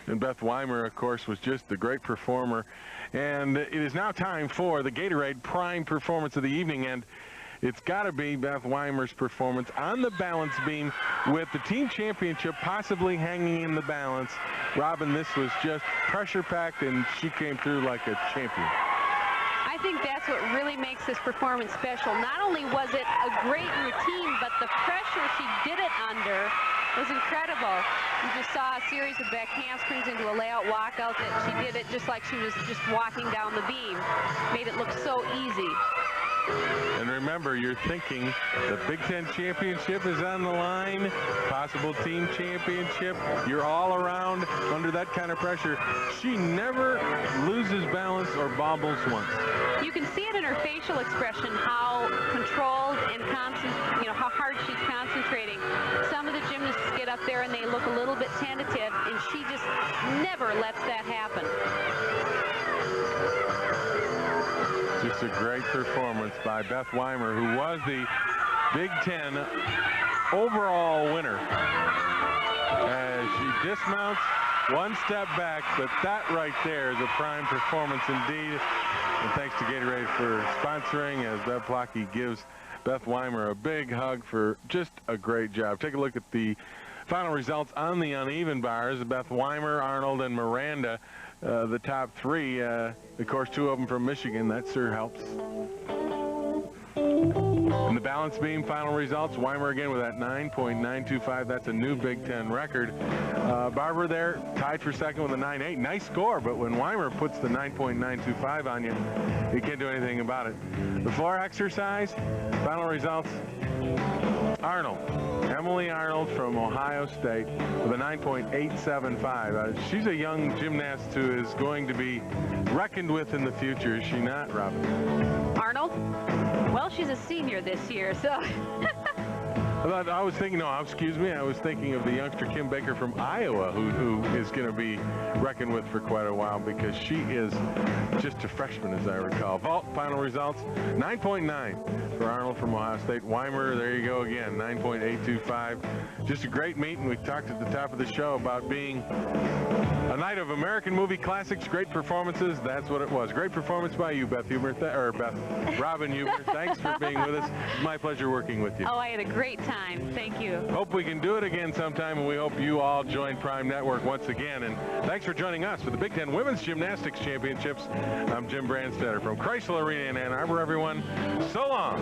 And Beth Wymer, of course, was just a great performer. And it is now time for the Gatorade Prime Performance of the Evening, and it's got to be Beth Wymer's performance on the balance beam with the team championship possibly hanging in the balance. Robin, this was just pressure-packed, and she came through like a champion. I think that's what really makes this performance special. Not only was it a great routine, but the pressure she did it under was incredible. You just saw a series of back handsprings into a layout walkout that she did it just like she was just walking down the beam. Made it look so easy. And remember, you're thinking the Big Ten championship is on the line, possible team championship. You're all around under that kind of pressure. She never loses balance or bobbles once. You can see it in her facial expression, how controlled and how hard she's concentrating. Some of the gymnasts get up there and they look a little bit tentative, and she just never lets that happen. Just a great performance by Beth Wymer, who was the Big Ten overall winner. As she dismounts, one step back, but that right there is a prime performance indeed. And thanks to Gatorade for sponsoring, as Bev Plocki gives Beth Wymer a big hug for just a great job. Take a look at the final results on the uneven bars. Beth Wymer, Arnold, and Miranda, the top three. Of course, two of them from Michigan. That sure helps. In the balance beam, final results, Wymer again with that 9.925. That's a new Big Ten record. Barber there, tied for second with a 9.8. Nice score, but when Wymer puts the 9.925 on you, you can't do anything about it. The floor exercise, final results, Arnold. Emily Arnold from Ohio State with a 9.875. She's a young gymnast who is going to be reckoned with in the future, is she not, Robin? Arnold? Well, she's a senior this year, so... I was thinking, no, excuse me, I was thinking of the youngster Kim Baker from Iowa, who is going to be reckoned with for quite a while, because she is just a freshman, as I recall. Vault final results, 9.9 for Arnold from Ohio State. Wymer, there you go again, 9.825. Just a great meet, and we talked at the top of the show about being a night of American movie classics, great performances. That's what it was. Great performance by you, Beth Huebner, Robin Huebner. Thanks for being with us. It's my pleasure working with you. Oh, I had a great time. Thank you. Hope we can do it again sometime, and we hope you all join Prime Network once again. And thanks for joining us for the Big Ten Women's Gymnastics Championships. I'm Jim Brandstatter from Chrysler Arena in Ann Arbor, everyone. So long.